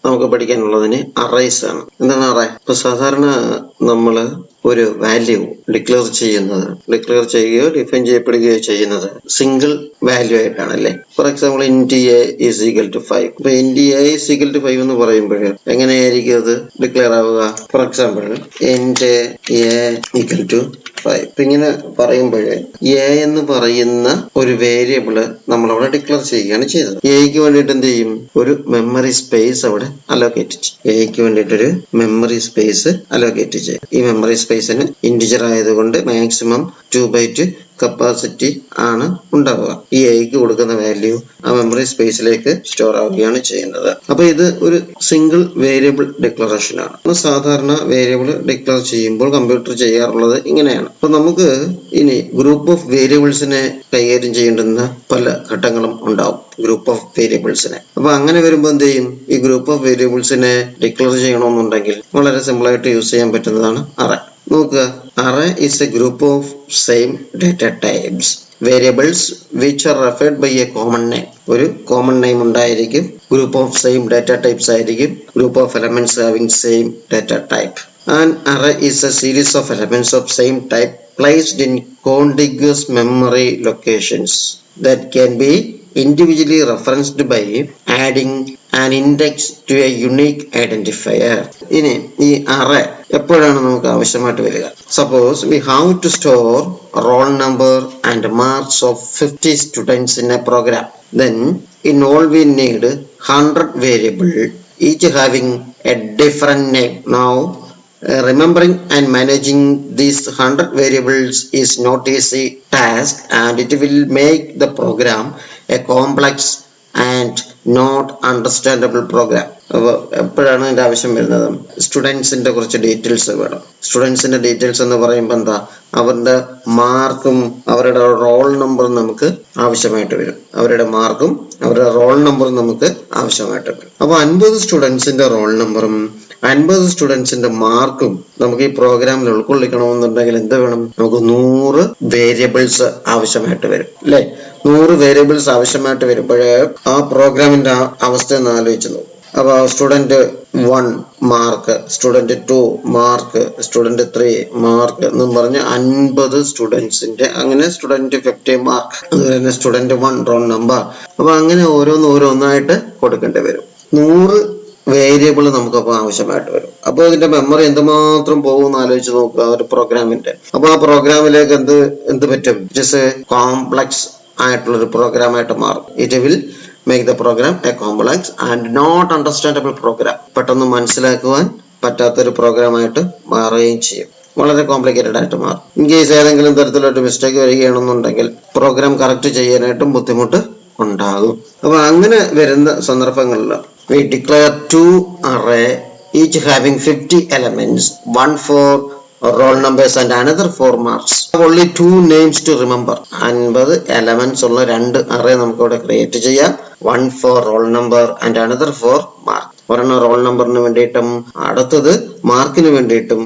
നമുക്ക് പഠിക്കാനുള്ളതിന് അറേസ് ആണ്. എന്താണ് അറേ? ഇപ്പൊ സാധാരണ നമ്മള് ഒരു വാല്യൂ ഡിക്ലെയർ ചെയ്യുകയോ ഡിഫൈൻ ചെയ്യപ്പെടുകയോ ചെയ്യുന്നത് സിംഗിൾ വാല്യൂ ആയിട്ടാണ് അല്ലേ. For example int a is equal to 5. ഇപ്പൊ int a is equal to 5 എന്ന് പറയുമ്പോൾ എങ്ങനെയായിരിക്കും അത് ഡിക്ലെയർ ആവുക? For example int a equal to 5. ഇപ്പൊ ഇങ്ങനെ പറയുമ്പോൾ എ എന്ന് പറയുന്ന ഒരു വേരിയബിള് നമ്മളവിടെ ഡിക്ലെയർ ചെയ്യുകയാണ് ചെയ്തത്. എക്ക് വേണ്ടിയിട്ട് എന്ത് ചെയ്യും? ഒരു മെമ്മറി സ്പേസ് അവിടെ അലോക്കേറ്റ് ചെയ്യും. എക്ക് വേണ്ടിയിട്ട് ഒരു മെമ്മറി സ്പേസ് അലോക്കേറ്റ് ചെയ്യും. ഈ മെമ്മറി സ്പേസിന് ഇന്റിജർ ആയതുകൊണ്ട് മാക്സിമം 2 ബൈറ്റ് കപ്പാസിറ്റി ആണ് ഉണ്ടാവുക. ഈ എക്ക് കൊടുക്കുന്ന വാല്യൂ ആ മെമ്മറി സ്പേസിലേക്ക് സ്റ്റോർ ആവുകയാണ് ചെയ്യുന്നത്. അപ്പൊ ഇത് ഒരു സിംഗിൾ വേരിയബിൾ ഡിക്ലറേഷൻ ആണ്. സാധാരണ വേരിയബിൾ ഡിക്ലെയർ ചെയ്യുമ്പോൾ കമ്പ്യൂട്ടർ ചെയ്യാറുള്ളത് ഇങ്ങനെയാണ്. അപ്പൊ നമുക്ക് ഇനി ഗ്രൂപ്പ് ഓഫ് വേരിയബിൾസിനെ കൈകാര്യം ചെയ്യേണ്ടുന്ന പല ഘട്ടങ്ങളും ഉണ്ടാവും. ഗ്രൂപ്പ് ഓഫ് വേരിയബിൾസിനെ അപ്പൊ അങ്ങനെ വരുമ്പോൾ എന്ത് ചെയ്യും? ഈ ഗ്രൂപ്പ് ഓഫ് വേരിയബിൾസിനെ ഡിക്ലെയർ ചെയ്യണമെന്നുണ്ടെങ്കിൽ വളരെ സിമ്പിൾ ആയിട്ട് യൂസ് ചെയ്യാൻ പറ്റുന്നതാണ് അറേ. നോക്കുക, array is a group of same data types variables which are referred by a common name. ഒരു common name ഉണ്ടായിരിക്കും. group of same data types ആയിരിക്കും. group of elements having same data type. An array is a series of elements of same type placed in contiguous memory locations that can be individually referenced by adding an index to a unique identifier. ഇനി ഈ array എപ്പോഴാണ് നമുക്ക് ആവശ്യമായിട്ട് വരിക? Suppose we have to store roll number and marks of 50 students in a program. Then in all we need 100 variable, each having a different name. Now remembering and managing these 100 variables is not easy task, and it will make the program a complex and not understandable program. അപ്പോൾ എപ്പോഴാണ് ഇതിന്റെ ആവശ്യം വരുന്നത്? സ്റ്റുഡൻസിന്റെ കുറച്ച് details വേണം. സ്റ്റുഡൻസിന്റെ details എന്ന് പറയുമ്പോൾ എന്താ? അവരുടെ മാർക്കും അവരുടെ റോൾ നമ്പറും നമുക്ക് ആവശ്യമായിട്ട് വരും. അവരുടെ മാർക്കും അവരുടെ റോൾ നമ്പറും നമുക്ക് ആവശ്യമായിട്ട് വരും. അപ്പൊ 50 സ്റ്റുഡൻസിന്റെ റോൾ നമ്പറും 50 സ്റ്റുഡൻസിന്റെ മാർക്കും നമുക്ക് ഈ പ്രോഗ്രാമിൽ ഉൾക്കൊള്ളിക്കണമെന്നുണ്ടെങ്കിൽ എന്ത് വേണം? നമുക്ക് 100 വേരിയബിൾസ് ആവശ്യമായിട്ട് വരും അല്ലെ. 100 വേരിയബിൾസ് ആവശ്യമായിട്ട് വരുമ്പോഴേ ആ പ്രോഗ്രാമിന്റെ അവസ്ഥ ഒന്ന് ആലോചിച്ച് നോക്കും. അപ്പൊ student 1 mark, student 2 mark, student 3 mark എന്നും പറഞ്ഞ് 50 സ്റ്റുഡൻസിന്റെ, അങ്ങനെ സ്റ്റുഡന്റ് 50 മാർക്ക്, അതുപോലെ തന്നെ സ്റ്റുഡന്റ് 1 റോൾ നമ്പർ. അപ്പൊ അങ്ങനെ ഓരോന്നായിട്ട് കൊടുക്കേണ്ടി വരും. 100 വേരിയബിൾ നമുക്കപ്പോൾ ആവശ്യമായിട്ട് വരും. അപ്പോൾ ഇതിന്റെ മെമ്മറി എന്തുമാത്രം പോകുമെന്ന് ആലോചിച്ച് നോക്കുക ഒരു പ്രോഗ്രാമിന്റെ. അപ്പൊ ആ പ്രോഗ്രാമിലേക്ക് എന്ത് പറ്റും? ഇറ്റ്സ് എ കോംപ്ലക്സ് ആയിട്ടുള്ള ഒരു പ്രോഗ്രാമായിട്ട് മാറും. It will make the program a complex and not understandable program. പെട്ടെന്ന് മനസ്സിലാക്കുവാൻ പറ്റാത്തൊരു പ്രോഗ്രാമായിട്ട് മാറുകയും ചെയ്യും. വളരെ കോംപ്ലിക്കേറ്റഡ് ആയിട്ട് മാറും. ഇൻ കേസ് ഏതെങ്കിലും തരത്തിലൊരു മിസ്റ്റേക്ക് വരികയാണെന്നുണ്ടെങ്കിൽ പ്രോഗ്രാം കറക്റ്റ് ചെയ്യാനായിട്ടും ബുദ്ധിമുട്ട് ഉണ്ടാകും. അപ്പൊ അങ്ങനെ വരുന്ന സന്ദർഭങ്ങളിൽ we declare 2 array each having 50 elements, one for roll numbers and another for marks. Only 2 names to remember. 50 elements ഉള്ള 2 array നമുക്ക് ഇവിടെ ക്രിയേറ്റ് ചെയ്യാം. one for roll number and another for mark. ഒരെണ്ണം റോൾ നമ്പറിന് വേണ്ടിയിട്ടും അടുത്തത് മാർക്കിന് വേണ്ടിയിട്ടും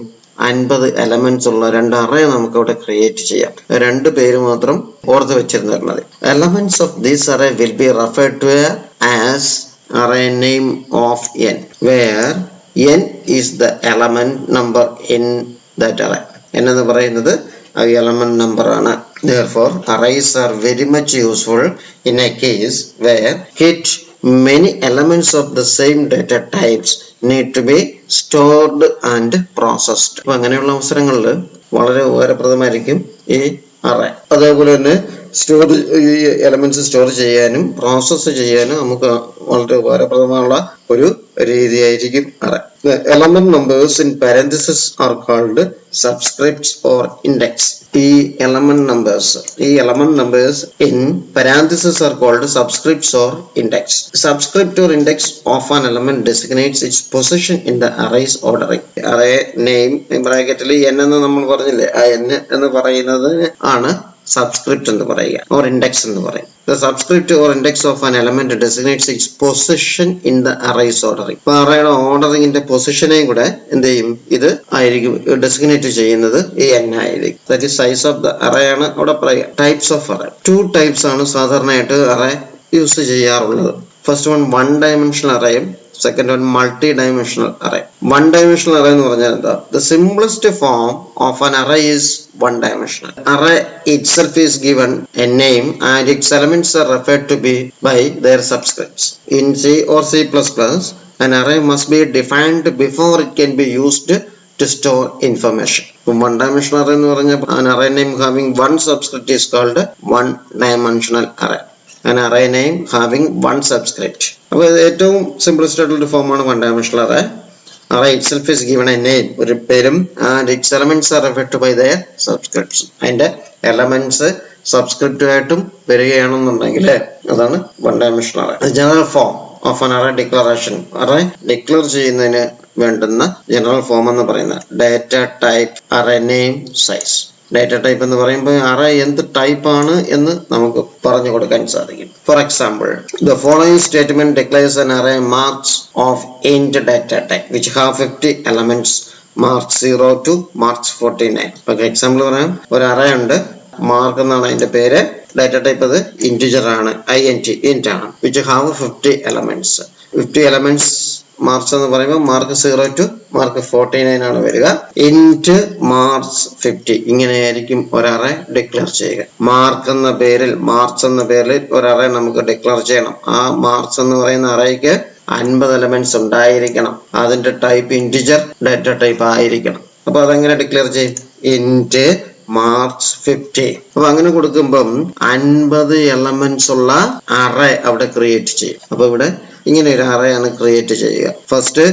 50 എലമെന്റ്സ് ഉള്ള 2 array നമുക്ക് ഇവിടെ ക്രിയേറ്റ് ചെയ്യാം. 2 പേര് മാത്രം ഓർത്ത് വെച്ചിരുന്നാൽ മതി. Elements of this array will be referred to as array name of n, where n is the element number in that array. n എന്ന് പറയുന്നത് ആ എലമെന്റ് നമ്പർ ആണ്. Therefore arrays are very much useful in a case where many elements of the same data types need to be stored and processed. അപ്പൊ അങ്ങനെയുള്ള അവസരങ്ങളിൽ വളരെ ഉപകാരപ്രദമായിരിക്കും ഈ array. അതേപോലെ തന്നെ ഈ എലമെന്റ്സ് സ്റ്റോർ ചെയ്യാനും പ്രോസസ് ചെയ്യാനും നമുക്ക് വളരെ ഉപകാരപ്രദമായുള്ള ഒരു രീതിയായിരിക്കും array. The element numbers in parentheses are called subscripts or index. ഈ element numbers in parentheses are called subscripts or index. Subscript or index of an element designates its position in the array's ordering. Array name ബ്രാക്കറ്റിൽ n എന്ന് നമ്മൾ പറഞ്ഞില്ലേ, ആ n എന്ന് പറയുന്നത് ആണ് subscript എന്ന് പറയുക, or index എന്ന് പറയും. The subscript or index of an element designates its position in the array's ordering. ഇപ്പൊ അറേയുടെ ഓർഡറിംഗിന്റെ പൊസിഷനെയും കൂടെ എന്ത് ചെയ്യും? ഇത് ആയിരിക്കും ഡെസിഗ്നേറ്റ് ചെയ്യുന്നത് ഈ n ആയിരിക്കും. That is size of the array ആണ് അവിടെ പറയുക. ടൈപ്സ് ഓഫ് അറേ 2 ടൈപ്സ് ആണ് സാധാരണയായിട്ട് അറേ യൂസ് ചെയ്യാറുള്ളത്. ഫസ്റ്റ് വൺ ഡയമെൻഷണൽ അറേയും Second one, multi-dimensional array. One-dimensional array എന്ന് പറഞ്ഞാൽ എന്താ? The simplest form of an array is one-dimensional. Array itself is given a name and its elements are referred to be by their subscripts. In C or C++, an array must be defined before it can be used to store information. One-dimensional array എന്ന് പറഞ്ഞാൽ an array name having one subscript is called one-dimensional array. An array name having one subscript. അപ്പോൾ ഏറ്റവും simplest ആയിട്ടുള്ള ഫോമാണ് one dimensional array. Array itself is given a name, ഒരു പേരും, and its elements are referred to by their subscripts. അതിന്റെ elements subscript ആയിട്ടും വരികയാണെന്നുണ്ടെങ്കിൽ അതാണ് one dimensional array. General form of an array declaration. Array declare ചെയ്യുന്നതിന് വേണ്ടുന്ന general form എന്ന് പറയുന്നത് data type, array name, size. Data type എന്ന് പറയുമ്പോൾ അറേ എന്ത് ടൈപ്പ് ആണ് എന്ന് നമുക്ക് പറഞ്ഞു കൊടുക്കാൻ സാധിക്കും. For example, the following statement declares an array marks of int data type which have 50 elements marks 0 to marks 49. Okay, example പറയാം. ഒരു അറേ ഉണ്ട്, മാർക്ക് എന്നാണ് അതിന്റെ പേര്, ഡാറ്റ ടൈപ്പ് അത് ഇന്റിജർ ആണ്, int ആണ്, which have 50 elements. 50 elements marks എന്ന് പറയുമ്പോൾ മാർക്ക് 0 to മാർക്ക് 49 ആണ് വരിക. ഇന്റ് മാർക്സ് 50 ഇങ്ങനെയായിരിക്കും ഒരു അറേ ഡിക്ലെയർ ചെയ്യുക. മാർക്ക് എന്ന പേരിൽ, മാർക്സ് എന്ന പേരിൽ ഒരു അറേ നമുക്ക് ഡിക്ലെയർ ചെയ്യണം. ആ മാർക്സ് എന്ന് പറയുന്ന അറേക്ക് 50 എലമെന്റ്സ് ഉണ്ടായിരിക്കണം. അതിന്റെ ടൈപ്പ് ഇന്റിജർ ഡാറ്റ ടൈപ്പ് ആയിരിക്കണം. അപ്പൊ അതെങ്ങനെ ഡിക്ലെയർ ചെയ്യും? Int marks 50. അപ്പൊ അങ്ങനെ കൊടുക്കുമ്പം 50 എലമെന്റ്സ് ഉള്ള അറേ അവിടെ ക്രിയേറ്റ് ചെയ്യും. അപ്പൊ ഇവിടെ ഇങ്ങനെ ഒരു അറേ ആണ് ക്രിയേറ്റ് ചെയ്യുക. ഫസ്റ്റ്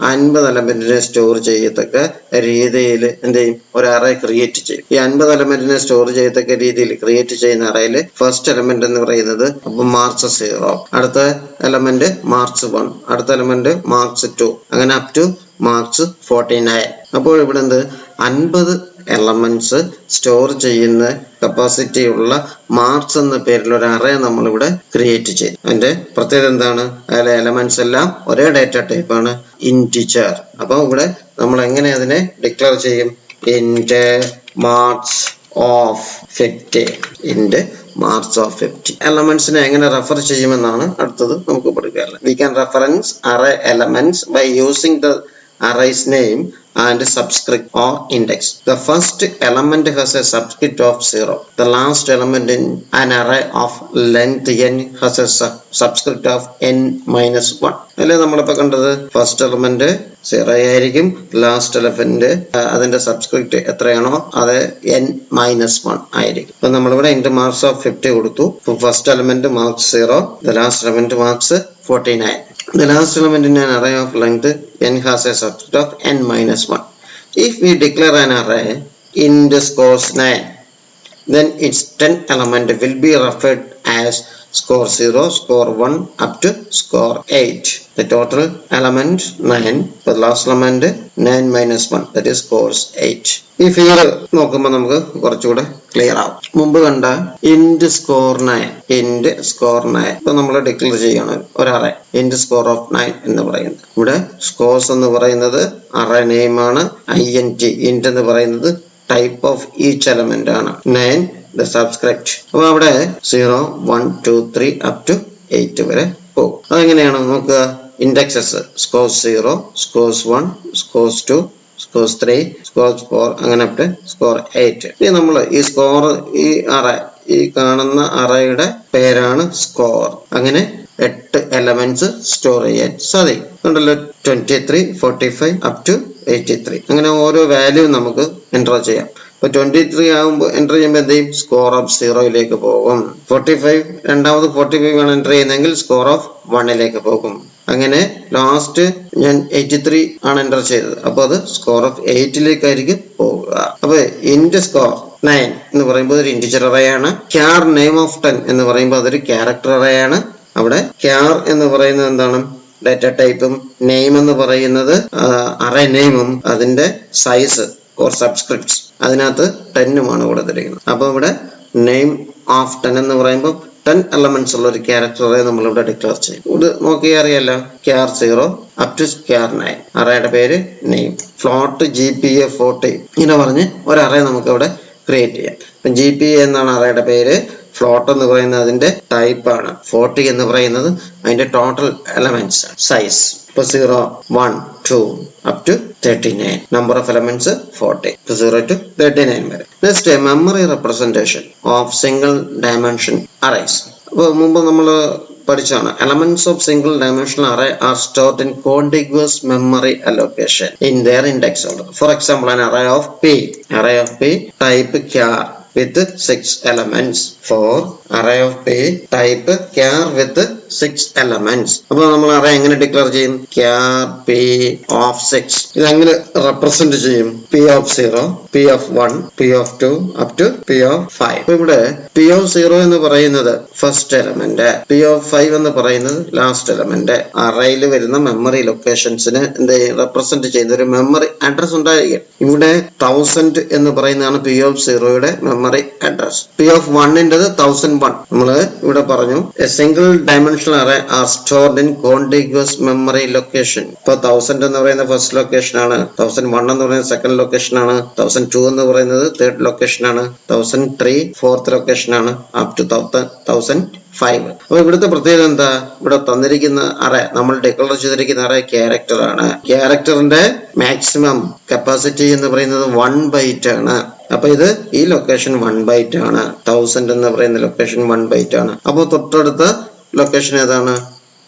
50 എലമെന്റിനെ സ്റ്റോർ ചെയ്യത്തക്ക രീതിയിൽ എന്ത് ചെയ്യും? ഒരു അറേ ക്രിയേറ്റ് ചെയ്യും. ഈ 50 എലമെന്റിനെ സ്റ്റോർ ചെയ്യത്തക്ക രീതിയിൽ ക്രിയേറ്റ് ചെയ്യുന്ന അറേയിൽ ഫസ്റ്റ് എലമെന്റ് എന്ന് പറയുന്നത് അപ്പൊ മാർക്സ് 0, അടുത്ത എലമെന്റ് മാർക്സ് 1, അടുത്ത എലമെന്റ് മാർക്സ് 2, അങ്ങനെ അപ് ടു മാർക്സ് 49. അപ്പോൾ ഇവിടെ എന്ത് 50 എലമെന്റ്സ് സ്റ്റോർ ചെയ്യുന്ന കപ്പാസിറ്റി ഉള്ള മാർക്സ് എന്ന പേരിൽ ഒരു അറേ നമ്മളിവിടെ ക്രിയേറ്റ് ചെയ്യും. അതിന്റെ പ്രത്യേകത എന്താണ്? അതിലെ എലമെന്റ്സ് എല്ലാം ഒരേ ഡാറ്റ ടൈപ്പ് ആണ്, ഇന്റിജർ. അപ്പൊ ഇവിടെ നമ്മൾ എങ്ങനെ അതിനെ ഡിക്ലെയർ ചെയ്യും? Int marks of 50. Int marks of 50. എലമെന്റ്സിനെ എങ്ങനെ റെഫർ ചെയ്യുമെന്നാണ് അടുത്തത് നമുക്ക് പഠിക്കാറുള്ളത്. We can reference array elements by using the array's name and subscript or index. The first element has a subscript of 0. The last element in an array of length n has a subscript of n minus 1. അല്ലേ നമ്മളിപ്പോ കണ്ടത് first element 0 ആയിരിക്കും, last element അതിന്റെ subscript എത്രയാണോ അത് n minus 1 ആയിരിക്കും. അപ്പൊ നമ്മളിവിടെ ഇന്റ് മാർക്സ് ഓഫ് 50 കൊടുത്തു. First element marks 0, the last element marks 49. The last element in an array of length n has a subset of n minus 1. If we declare an array int scores 9, then its 10th element will be referred as score 0, score 1 up to score 8. The total element 9, the last element 9 minus 1, that is scores 8. ഈ figure നോക്കുമ്പോൾ നമുക്ക് കുറച്ചുകൂടെ clear ആവും. മുമ്പ് കണ്ട int score 9, int score 9 ഇപ്പൊ നമ്മൾ declare ചെയ്യണം ഒരു അറേ ഇന്റ് സ്കോർ ഓഫ് 9 എന്ന് പറയുന്നത്. ഇവിടെ സ്കോർസ് എന്ന് പറയുന്നത് അറേ നെയിം ആണ്, ഇന്റ് എന്ന് പറയുന്നത് ടൈപ്പ് ഓഫ് ഈച്ച് എലമെന്റ് ആണ്, 9 the subscript. അപ്പൊ അവിടെ 0, 1, 2, 3 up to 8 വരെ പോകും. അതെങ്ങനെയാണ് നോക്കുക? Indexes scores 0, scores 1, scores 2, scores 3, scores 4, അങ്ങനെ അപ്പ് ടു സ്കോർ 8. ഇനി നമ്മൾ ഈ സ്കോർ, ഈ അറേ, ഈ കാണുന്ന അറേയുടെ പേരാണ് സ്കോർ. അങ്ങനെ 8 എലമെന്റ്സ് സ്റ്റോർ ചെയ്യാൻ സാധിക്കും. ഉണ്ടല്ലോ 23, 45 അപ് ടു 83. അങ്ങനെ ഓരോ വാല്യൂ നമുക്ക് എൻ്റർ ചെയ്യാം. ഇപ്പൊ 23 ആകുമ്പോൾ എൻ്റർ ചെയ്യുമ്പോൾ എന്ത് ചെയ്യും? സ്കോർ ഓഫ് 0യിലേക്ക് പോകും. 45 രണ്ടാമത് 45 ആണ് എൻ്റർ ചെയ്യുന്നതെങ്കിൽ സ്കോർ ഓഫ് 1ലേക്ക് പോകും. അങ്ങനെ ലാസ്റ്റ് ഞാൻ 83 ആണ് എൻ്റർ ചെയ്തത്, അപ്പൊ അത് സ്കോർ ഓഫ് 8ലേക്കായിരിക്കും പോവുക. അപ്പൊ ഇന്റ് സ്കോർ 9 എന്ന് പറയുമ്പോൾ ഒരു ഇന്റിജർ അറേ ആണ്. ക്യാർ നെയിം ഓഫ് 10 എന്ന് പറയുമ്പോൾ അതൊരു ക്യാരക്ടർ അറേ ആണ്. അവിടെ ക്യാർ എന്ന് പറയുന്നത് എന്താണ്? ഡാറ്റ ടൈപ്പും, നെയിം എന്ന് പറയുന്നത് അറേ നെയിമും, അതിന്റെ സൈസ് ഓർ സബ്സ്ക്രിപ്റ്റ്സ് അതിനകത്ത് 10ഉമാണ് കൊടുത്തിരിക്കുന്നത്. അപ്പൊ ഇവിടെ നെയിം ഓഫ് 10 എന്ന് പറയുമ്പോൾ 10 എലമെന്റ്സ് ഉള്ള ഒരു ക്യാരക്ടറെ നമ്മളിവിടെ ഡിക്ലെയർ ചെയ്യും. ഇത് നോക്കിയാൽ അറിയാലോ, ക്യാർ 0 അപ് ടു ക്യാർ 9. അറേയുടെ പേര് നെയിം. ഫ്ലോട്ട് GPA 40 ഇങ്ങനെ പറഞ്ഞ് ഒരു അറേ നമുക്ക് ഇവിടെ ക്രിയേറ്റ് ചെയ്യാം. ഇപ്പം GPA എന്നാണ് അറേയുടെ പേര്. ഫ്ലോട്ട് എന്ന് പറയുന്നത് അതിന്റെ ടൈപ്പ് ആണ്. 40 എന്ന് പറയുന്നത് അതിന്റെ ടോട്ടൽ എലമെന്റ്സ് സൈസ്. ഇപ്പൊ 0, 1, 2 up to 39. Number of elements 40. 0 to 39 വരെ. Next, memory representation of single dimension arrays. അപ്പോൾ മുമ്പ് നമ്മൾ പഠിച്ചാണ് elements of single dimensional array are stored in contiguous memory allocation in their index order. For example, an array of P type char with 6 elements. For array of P type char with 6 elements. അപ്പോൾ നമ്മൾ array എങ്ങനെ declare ചെയ്യും? char P of 6. ഇത് എങ്ങനെ represent ചെയ്യും? P of 0, P of 1, P of 2 up to P of 5. അപ്പോൾ ഇവിടെ P of 0 എന്ന് പറയുന്നത് ഫസ്റ്റ് എലമെന്റ്, P of 5 എന്ന് പറയുന്നത് ലാസ്റ്റ് എലമെന്റ്. അറേയിൽ വരുന്ന മെമ്മറി ലൊക്കേഷൻസിന് എന്ത് റെപ്രസെന്റ് ചെയ്യുന്ന ഒരു മെമ്മറി അഡ്രസ് ഉണ്ടായിരിക്കും. ഇവിടെ 1000 എന്ന് പറയുന്നതാണ് P of 0യുടെ മെമ്മറി അഡ്രസ്. P of 1ന്റേത് 1001. നമ്മൾ ഇവിടെ പറഞ്ഞു a single dimensional array are stored in contiguous memory location. ഇപ്പൊ 1000 എന്ന് പറയുന്ന ഫസ്റ്റ് ലൊക്കേഷൻ ആണ്, 1001 എന്ന് പറയുന്നത് സെക്കൻഡ് ലൊക്കേഷൻ ആണ്, 1002 എന്ന് പറയുന്നത് തേർഡ് ലൊക്കേഷൻ ആണ്, 1003 ഫോർത്ത് ലൊക്കേഷൻ ആണ്, അപ് ടു 1005. അപ്പൊ ഇവിടുത്തെ പ്രത്യേകത എന്താ? ഇവിടെ തന്നിരിക്കുന്ന അറേ, നമ്മൾ ഡിക്ലെയർ ചെയ്തിരിക്കുന്ന അറേ ക്യാരക്ടർ ആണ്. ക്യാരക്ടറിന്റെ മാക്സിമം കപ്പാസിറ്റി എന്ന് പറയുന്നത് 1 ബൈറ്റ് ആണ്. അപ്പൊ ഇത് ഈ ലൊക്കേഷൻ 1 ബൈറ്റ് ആണ്. 1000 എന്ന് പറയുന്ന ലൊക്കേഷൻ 1 ബൈറ്റ് ആണ്. അപ്പൊ തൊട്ടടുത്ത ലൊക്കേഷൻ ഏതാണ്?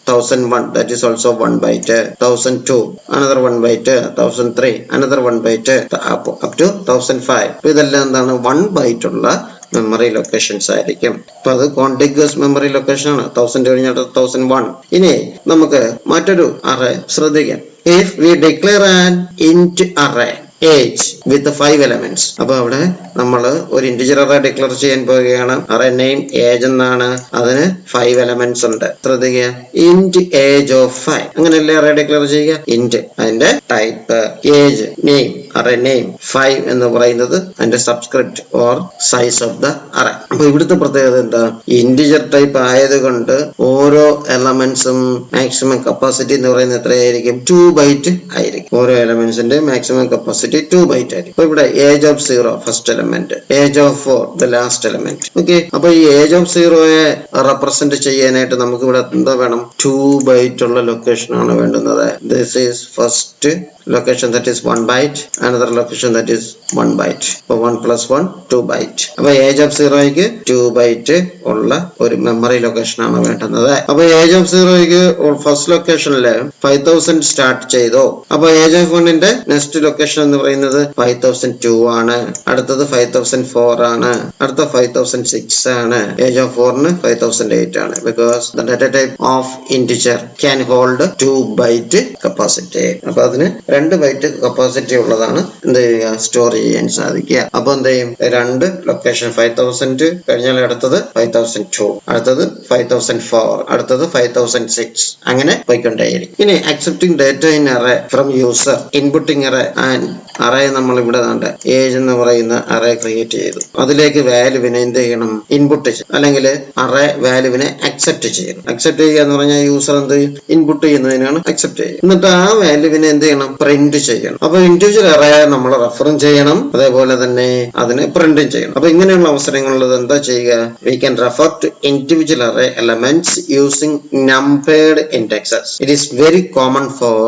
1001, that is also 1 byte. 1002 another 1 byte. 1003 another 1 byte up to 1005. ഇതെല്ലാം എന്താണ്? 1 ബൈറ്റ് ഉള്ള മെമ്മറി ലൊക്കേഷൻസ് ആയിരിക്കും. അപ്പൊ അത് കോണ്ടിഗ്വസ് മെമ്മറി ലൊക്കേഷൻ ആണ്. 1000 കഴിഞ്ഞിട്ട് 1001. ഇനി നമുക്ക് മറ്റൊരു അറേ ശ്രദ്ധിക്കാം. If we declare an int array age with 5 elements. അപ്പൊ അവിടെ നമ്മൾ ഒരു ഇന്റിജർ അറേ ഡിക്ലെയർ ചെയ്യാൻ പോവുകയാണ്. അറേ നെയിം ഏജ് എന്നാണ്, അതിന് 5 എലമെന്റ്സ് ഉണ്ട്. ശ്രദ്ധിക്കുക, ഇന്റ് ഏജ് ഓഫ് 5. അങ്ങനെയല്ലേ അറേ ഡിക്ലെയർ ചെയ്യുക? ഇന്റ് അതിന്റെ type, age, name, array name, 5 എന്ന് പറയുന്നത് അതിന്റെ subscript or size of the array. അപ്പൊ ഇവിടുത്തെ പ്രത്യേകത എന്താ? ഇന്റിജർ ടൈപ്പ് ആയതുകൊണ്ട് ഓരോ എലമെന്റ്സും മാക്സിമം കപ്പാസിറ്റി എന്ന് പറയുന്നത് എത്രയായിരിക്കും? 2 ബൈറ്റ് ആയിരിക്കും. ഓരോ എലമെന്റ്സിന്റെ മാക്സിമം കപ്പാസിറ്റി 2 ബൈറ്റ് ആയിരിക്കും. അപ്പൊ ഇവിടെ age of 0 first element, age of 4 the last element. Okay, അപ്പൊ ഈ ഏജ് ഓഫ് 0യെ റെപ്രസെന്റ് ചെയ്യാനായിട്ട് നമുക്ക് ഇവിടെ എന്താ വേണം? 2 ബൈറ്റ് ഉള്ള ലൊക്കേഷൻ ആണ് വേണ്ടുന്നത്. This is first location that is 1 byte, another location that is 1 byte. So 1 plus 1 2 byte. അപ്പൊ ഏജ് ഓഫ് 0ക്ക് 2 ബൈറ്റ് ഉള്ള ഒരു മെമ്മറി ലൊക്കേഷൻ ആണ് വേണ്ടുന്നത്. അപ്പൊ ഏജ് ഓഫ് 0ക്ക് ഫസ്റ്റ് ലൊക്കേഷനില് 5000 സ്റ്റാർട്ട് ചെയ്തു. അപ്പൊ ഏജ് ഓഫ് 1ന്റെ നെക്സ്റ്റ് ലൊക്കേഷൻ എന്ന് പറയുന്നത് 5002 ആണ്, അടുത്തത് 5004 ആണ്, അടുത്ത 5006 ആണ്. ഏജ് ഓഫ് 4ന് 5008 ആണ്. Because the data type of integer can hold 2 byte capacity. അപ്പൊ അതിന് 2 ബൈറ്റ് കപ്പാസിറ്റി ഉള്ളതാണ് എന്ത് ചെയ്യുക? സ്റ്റോർ ചെയ്യാൻ സാധിക്കുക. അപ്പൊ എന്ത് ചെയ്യും? 2 ലൊക്കേഷൻ 5000 കഴിഞ്ഞാൽ അടുത്തത് 5002, അടുത്തത് 5004, അടുത്തത് 5006, അങ്ങനെ പോയിക്കൊണ്ടേയിരിക്കും. ഇനി accepting data in array from user, inputting array and array നമ്മൾ ഇവിടെ കണ്ട ഏജ് എന്ന് പറയുന്ന അറേ ക്രിയേറ്റ് ചെയ്തു. അതിലേക്ക് വാല്യൂവിനെ എന്ത് ചെയ്യണം? ഇൻപുട്ട് ചെയ്യും, അല്ലെങ്കിൽ അറേ വാല്യൂവിനെ അക്സെപ്റ്റ് ചെയ്യണം. അക്സെപ്റ്റ് ചെയ്യുക എന്ന് പറഞ്ഞാൽ യൂസർ എന്ത് ചെയ്യും? ഇൻപുട്ട് ചെയ്യുന്നതിനാണ് അക്സെപ്റ്റ് ചെയ്യുക. എന്നിട്ട് ആ വാല്യൂവിനെ എന്ത് ചെയ്യണം? പ്രിന്റ് ചെയ്യണം. അപ്പൊ ഇൻഡിവിജ്വൽ അറേ നമ്മൾ റെഫറും ചെയ്യണം, അതേപോലെ തന്നെ അതിനെ പ്രിന്റും ചെയ്യണം. അപ്പൊ ഇങ്ങനെയുള്ള അവസരങ്ങളിൽ എന്താ ചെയ്യുക? We can refer to individual array elements using numbered indexes. It is very common for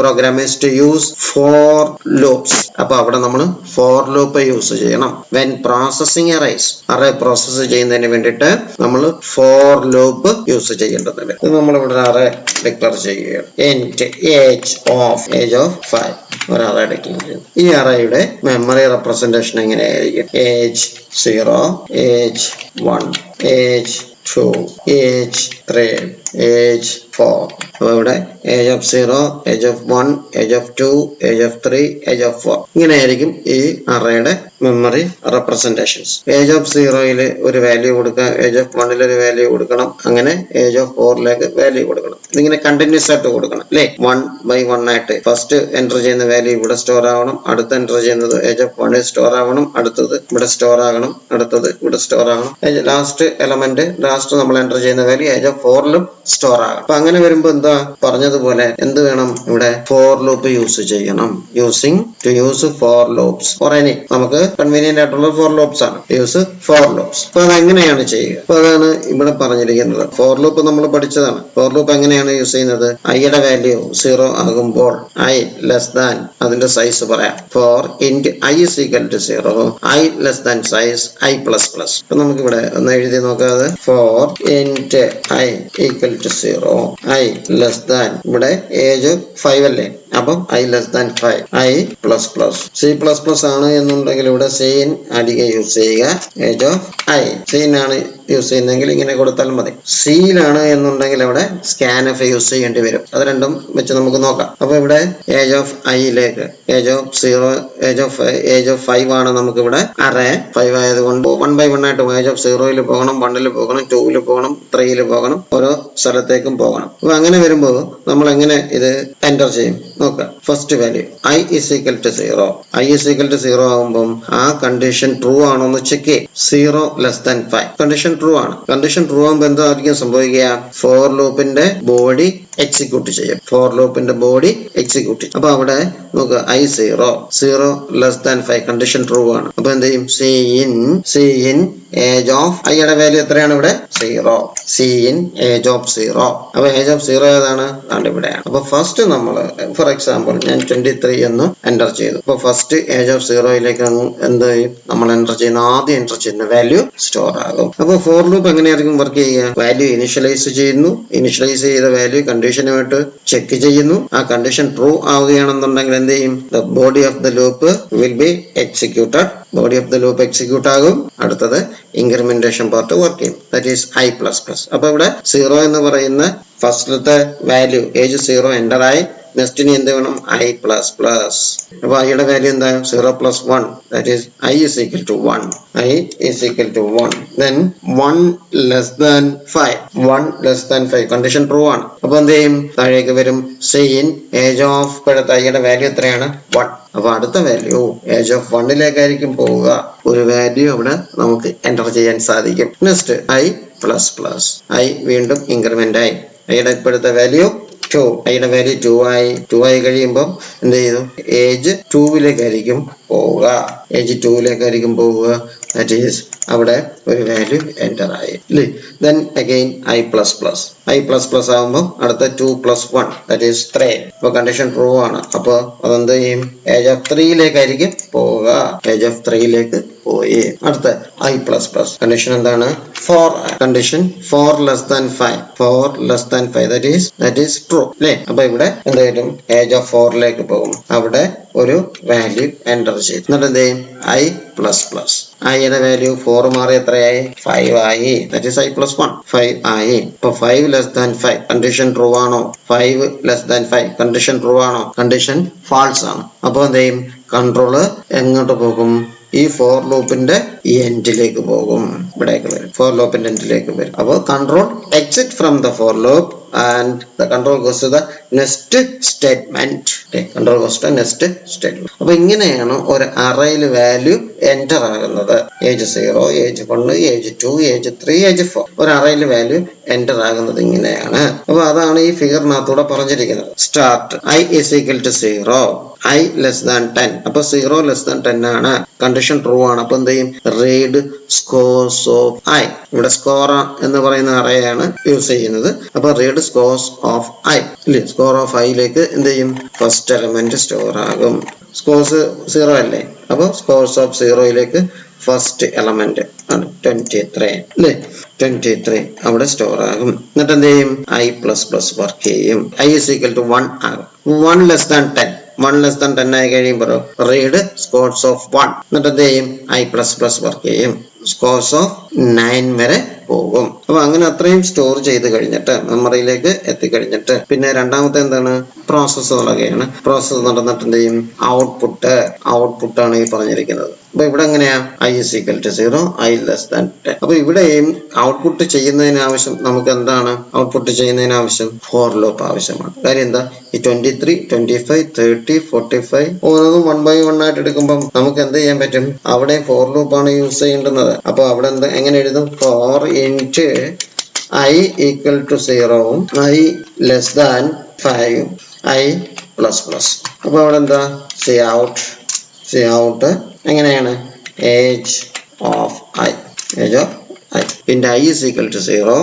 programmers to use for loops. അപ്പൊ അവിടെ നമ്മൾ ഫോർ ലൂപ്പ് യൂസ് ചെയ്യണം. When processing arrays, array process ചെയ്യുന്നതിന് വേണ്ടിയിട്ട് നമ്മൾ ഫോർ ലൂപ്പ് യൂസ് ചെയ്യേണ്ടതുണ്ട്. ഇത് നമ്മളിവിടെ അറേ ഡിക്ലെയർ ചെയ്യുകയാണ്. ഇന്റ് ഏജ് ഓഫ് 5 ഒരു അറേ ഡിക്ലെയർ ചെയ്യുന്നു. ഈ അറേയുടെ മെമ്മറി റെപ്രസെന്റേഷൻ എങ്ങനെയായിരിക്കും? Age 0, age 1, age 2, age 3, age 4. അപ്പൊ ഇവിടെ age of 0, age of 1, age of 2, age of 3, age of 4. ഇങ്ങനെയായിരിക്കും ഈ അറേയുടെ മെമ്മറി റെപ്രസെന്റേഷൻസ്. ഏജ് ഓഫ് 0യിൽ ഒരു വാല്യൂ കൊടുക്കാം, ഏജ് ഓഫ് 1ൽ ഒരു വാല്യൂ കൊടുക്കണം, അങ്ങനെ ഏജ് ഓഫ് 4ലേക്ക് വാല്യൂ കൊടുക്കണം. ഇതിങ്ങനെ കണ്ടിന്യൂസ് ആയിട്ട് കൊടുക്കണം അല്ലെ? 1 by 1 ആയിട്ട് ഫസ്റ്റ് എൻ്റർ ചെയ്യുന്ന വാല്യൂ ഇവിടെ സ്റ്റോർ ആവണം, അടുത്ത എൻ്റർ ചെയ്യുന്നത് ഏജ് ഓഫ് 1 സ്റ്റോർ ആവണം, അടുത്തത് ഇവിടെ സ്റ്റോർ ആകണം, അടുത്തത് ഇവിടെ സ്റ്റോർ ആകണം. ലാസ്റ്റ് എലമെന്റ് ലാസ്റ്റ് നമ്മൾ എൻ്റർ ചെയ്യുന്ന വാല്യൂ ഏജ് ഓഫ് 4ലും സ്റ്റോർ ആകും. അപ്പൊ അങ്ങനെ വരുമ്പോ എന്താ പറഞ്ഞതുപോലെ എന്ത് വേണം ഇവിടെ ഫോർ ലൂപ്പ് യൂസ് ചെയ്യണം. Use for loops for any നമുക്ക് കൺവീനിയന്റ് ആയിട്ടുള്ള ഫോർ ലൂപ്സ് ആണ്. Use for loops. അപ്പൊ അതെങ്ങനെയാണ് ചെയ്യുക? അപ്പൊ അതാണ് ഇവിടെ പറഞ്ഞിരിക്കുന്നത്. ഫോർ ലൂപ്പ് നമ്മൾ പഠിച്ചതാണ്. ഫോർ ലൂപ്പ് എങ്ങനെയാണ് യൂസ് ചെയ്യുന്നത്? ഐയുടെ വാല്യൂ 0 ആകുമ്പോൾ ഐ ലെസ് ദാൻ അതിന്റെ സൈസ് പറയാം. For int I is equal to 0 I less than size I plus plus. അപ്പൊ നമുക്ക് ഇവിടെ ഒന്ന് എഴുതി നോക്കാതെ for int I equal to 0 I less than ഇവിടെ ഏജ് 5 അല്ലേ? അപ്പം I less than 5 I plus plus. C++ ആണ് എന്നുണ്ടെങ്കിൽ ഇവിടെ സീൻ അടിക യൂസ് ചെയ്യുക. ഏജ് ഓഫ് ഐ സീൻ ആണ് യൂസ് ചെയ്യുന്നെങ്കിൽ ഇങ്ങനെ കൊടുത്താൽ മതി. സിയിലാണ് എന്നുണ്ടെങ്കിൽ അവിടെ സ്കാൻഎഫ് യൂസ് ചെയ്യേണ്ടി വരും. അത് രണ്ടും വെച്ച് നമുക്ക് നോക്കാം. അപ്പൊ ഇവിടെ ഏജ് ഓഫ് ഐയിലേക്ക് ഏജ് ഓഫ് 5 ആണ് നമുക്ക് ഇവിടെ അറേ 5 ആയതുകൊണ്ട് 1 by 1 ആയിട്ട് ഏജ് ഓഫ് 0 പോകണം, 1 പോകണം, 2 പോകണം, 3 പോകണം, ഓരോ സ്ഥലത്തേക്കും പോകണം. അപ്പൊ അങ്ങനെ വരുമ്പോൾ നമ്മൾ എങ്ങനെ ഇത് എൻ്റർ ചെയ്യും നോക്കാം. First value I is equal to 0. I is equal to 0 ആകുമ്പോൾ ആ കണ്ടീഷൻ ട്രൂ ആണോ എന്ന് ചെക്ക് ചെയ്യും. 0 ലെസ് ദാൻ 5 കണ്ടീഷൻ ട്രൂ ആണ്. കണ്ടീഷൻ ട്രൂ ആകുമ്പോൾ എന്തായിരിക്കും സംഭവിക്കുക? ഫോർ ലൂപ്പിന്റെ ബോഡി എക്സിക്യൂട്ട് ചെയ്യും. ഫോർ ലൂപ്പിന്റെ ബോഡി എക്സിക്യൂട്ട് ചെയ്യും. അപ്പൊ അവിടെ നോക്കുക I 0 less than 5 condition true ആണ്. അപ്പൊ എന്ത് ചെയ്യും? സി ഇൻ ഏജ് ഓഫ് ഐയുടെ വാല്യൂ എത്രയാണ് ഇവിടെ? 0. C in age of 0. അപ്പൊ ഏജ് ഓഫ് 0 ഏതാണ്? ഇവിടെയാണ്. അപ്പൊ ഫസ്റ്റ് നമ്മൾ ഫോർ എക്സാമ്പിൾ ഞാൻ 23 എന്ന് എൻ്റർ ചെയ്തു. അപ്പൊ ഫസ്റ്റ് ഏജ് ഓഫ് 0യിലേക്ക് എന്ത് ചെയ്യും? നമ്മൾ ആദ്യം എൻ്റർ ചെയ്യുന്ന വാല്യൂ സ്റ്റോർ ആകും. അപ്പൊ ഫോർ ലൂപ്പ് എങ്ങനെയായിരിക്കും വർക്ക് ചെയ്യുക? വാല്യൂ ഇനിഷ്യലൈസ് ചെയ്യുന്നു. ഇനിഷ്യലൈസ് ചെയ്ത വാല്യൂ കണ്ടീഷനുമായിട്ട് ചെക്ക് ചെയ്യുന്നു. ആ കണ്ടീഷൻ ട്രൂ ആവുകയാണെന്നുണ്ടെങ്കിൽ എന്ത് ചെയ്യും? The body of the loop will be executed. Body of the loop execute ആകും. അടുത്തത് ഇൻക്രിമെന്റേഷൻ പാർട്ട് വർക്ക് ചെയ്യും. That is I plus plus. അപ്പൊ ഇവിടെ 0 എന്ന് പറയുന്ന ഫസ്റ്റത്തെ വാല്യൂ ഏജ് 0 എൻ്റർ ആയി. നെക്സ്റ്റിന് എന്ത് വേണം? I plus plus. അപ്പൊ ഐയുടെ വാല്യൂ എന്താ? 0 plus 1 that is I is equal to 1. I is equal to 1. Then 1 less than 5 condition true ആണ്. അപ്പൊ എന്ത് ചെയ്യും? താഴേക്ക് വരും. സീൻ ഏജ് ഓഫ് ഇപ്പോഴത്തെ ഐയുടെ വാല്യൂ എത്രയാണ്? 1. അപ്പൊ അടുത്ത വാല്യൂ ഏജ് ഓഫ് 1ലേക്കായിരിക്കും പോവുക. ഒരു വാല്യൂ അവിടെ നമുക്ക് എൻ്റർ ചെയ്യാൻ സാധിക്കും. Next I plus plus. I വീണ്ടും ഇൻക്രിമെന്റ് ആയി. ഐയുടെ ഇപ്പോഴത്തെ വാല്യൂ 2. ഐയുടെ വാല്യൂ 2 ആയി കഴിയുമ്പോൾ എന്ത് ചെയ്തു? ഏജ് 2ലേക്കായിരിക്കും പോവുക. ദാറ്റ് ഈസ് അവിടെ ഒരു വാല്യൂ എൻ്റർ ആയി. Then again I plus plus ആകുമ്പോൾ അടുത്ത 2 plus 1 ദാറ്റ് ഈസ് 3. അപ്പൊ കണ്ടീഷൻ ട്രൂ ആണ്. അപ്പൊ അതെന്ത് ചെയ്യും? ഏജ് ഓഫ് 3ലേക്കായിരിക്കും പോവുക. ഏജ് ഓഫ് 3ലേക്ക് പോയി. അടുത്ത ഐ പ്ലസ് പ്ലസ്. കണ്ടീഷൻ എന്താണ്? 4. Condition 4 less than 5 that is true അല്ലേ? അപ്പൊ ഇവിടെ എന്ത് ചെയ്യും? ഏജ് ഓഫ് 4ലേക്ക് പോകും. അവിടെ ഒരു വാല്യൂ എൻ്റർ ചെയ്യും. എന്നിട്ട് എന്ത് ചെയ്യും? I plus plus. ഐയുടെ വാല്യൂ 4 മാറി എത്രയായി? 5 ആയി. That is I plus 1. 5 ആയി. ഇപ്പൊ 5 ലെസ് ദാൻ 5 കണ്ടീഷൻ ട്രൂ ആണോ? 5 ലെസ് ദാൻ 5 കണ്ടീഷൻ ട്രൂ ആണോ? കണ്ടീഷൻ ഫാൾസ് ആണ്. അപ്പൊ എന്ത് ചെയ്യും? കൺട്രോള് എങ്ങോട്ട് പോകും? ഈ ഫോർ ലൂപ്പിന്റെ എൻഡിലേക്ക് പോകും. ഇവിടേക്ക് വരും. ഫോർ ലൂപ്പിന്റെ എൻഡിലേക്ക് വരും. അപ്പോൾ control exit from the for loop and the control goes to the next statement. Control goes to next statement. അപ്പൊ ഇങ്ങനെയാണ് ഒരു അറേയിൽ വാല്യൂ എൻ്റർ ആകുന്നത്. Age 0, age 1, age 2, age 3, age 4. ഒരു അറേയിൽ വാല്യൂ എൻ്റർ ആകുന്നത് ഇങ്ങനെയാണ്. അപ്പൊ അതാണ് ഈ ഫിഗറിനകത്തൂടെ പറഞ്ഞിരിക്കുന്നത്. Start I is equal to 0, I less than 10. അപ്പൊ 0 ലെസ് ദാൻ 10 ആണ്. കണ്ടീഷൻ ട്രൂ ആണ്. അപ്പൊ എന്ത് ചെയ്യും? Read scores of I. ഇവിടെ സ്കോർ എന്ന് പറയുന്ന അറേയാണ് യൂസ് ചെയ്യുന്നത്. അപ്പൊ റീഡ് സ്കോർസ് ഓഫ് ഐ ഇല്ലേ? സ്കോർ ഓഫ് ഐയിലേക്ക് എന്ത് ചെയ്യും? ഫസ്റ്റ് എലമെന്റ് സ്റ്റോർ ആകും. സ്കോർസ് 0 അല്ലേ? അപ്പൊ സ്കോർസ് ഓഫ് 0യിലേക്ക് ഫസ്റ്റ് എലമെന്റ് ആണ് 23 അല്ലേ? 23 അവിടെ സ്റ്റോർ ആകും. എന്നിട്ട് എന്ത് ചെയ്യും? ഐ പ്ലസ് പ്ലസ് വർക്ക് ചെയ്യും. ഐ ഇസ് ഈക്വൽ ടു 1 ആകും. 1 ലെസ് ദാൻ 10 ആയി കഴിയുമ്പോൾ റീഡ് സ്കോർസ് ഓഫ് 1. എന്നിട്ട് എന്ത് ചെയ്യും? ഐ പ്ലസ് പ്ലസ് വർക്ക് ചെയ്യും. സ്കോർസ് ഓഫ് 9 വരെ പോകും. അപ്പൊ അങ്ങനെ അത്രയും സ്റ്റോർ ചെയ്ത് കഴിഞ്ഞിട്ട് മെമ്മറിയിലേക്ക് എത്തിക്കഴിഞ്ഞിട്ട് പിന്നെ രണ്ടാമത്തെ എന്താണ്? പ്രോസസ്സ് തുടങ്ങുകയാണ്. പ്രോസസ്സ് നടന്നിട്ട് എന്ത് ചെയ്യും? ഔട്ട്പുട്ട് ആണ് ഈ പറഞ്ഞിരിക്കുന്നത്. അപ്പൊ ഇവിടെ എങ്ങനെയാ? I is equal to 0, I less than 10. അപ്പൊ ഇവിടെയും ഔട്ട്പുട്ട് ചെയ്യുന്നതിന് ആവശ്യം നമുക്ക് എന്താണ്? ഔട്ട്പുട്ട് ചെയ്യുന്നതിന് ആവശ്യം ഫോർ ലൂപ്പ് ആവശ്യമാണ്. കാര്യം എന്താ? ഈ 23, 25, 30, 45 ഓരോന്നും 1 by 1 ആയിട്ട് എടുക്കുമ്പോൾ നമുക്ക് എന്ത് ചെയ്യാൻ പറ്റും? അവിടെ ഫോർ ലൂപ്പ് ആണ് യൂസ് ചെയ്യേണ്ടുന്നത്. അപ്പൊ അവിടെ എങ്ങനെ എഴുതും? 4 into I equal to 0 I less than 5 I plus plus. അപ്പോൾ അവിടെ എന്താ see out എങ്ങനെയാണ് age of I പിന്നെ I is equal to 0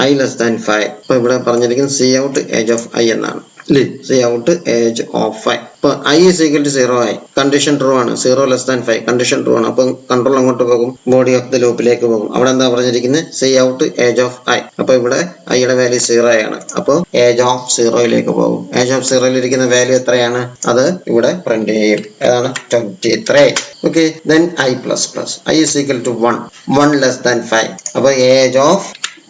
I less than 5. അപ്പോൾ ഇവിടെ പറഞ്ഞിരിക്കുന്നത് see out age of I എന്നാണ് അല്ലേ. see out age of 5. അപ്പോൾ I is equal to 0 ആയി, കണ്ടീഷൻ ട്രൂ ആണ്. 0 less than 5 കണ്ടീഷൻ ട്രൂ ആണ്. അപ്പം കൺട്രോൾ അങ്ങോട്ട് പോകും, ബോഡി ഓഫ് ദ ലൂപ്പിലേക്ക് പോകും. അവിടെ എന്താ പറഞ്ഞിരിക്കുന്നത് see out age of I. അപ്പോൾ ഇവിടെ I യുടെ വാല്യൂ 0 ആണ്. അപ്പോൾ ഏജ് ഓഫ് 0യിലേക്ക് പോകും. ഏജ് ഓഫ് 0യിൽ ഇരിക്കുന്ന വാല്യൂ എത്രയാണ്, അത് ഇവിടെ പ്രിന്റ് ചെയ്യും. ഏതാണ് 23. Okay, then I plus plus I is equal to 1 less than 5. അപ്പോൾ ഏജ് ഓഫ്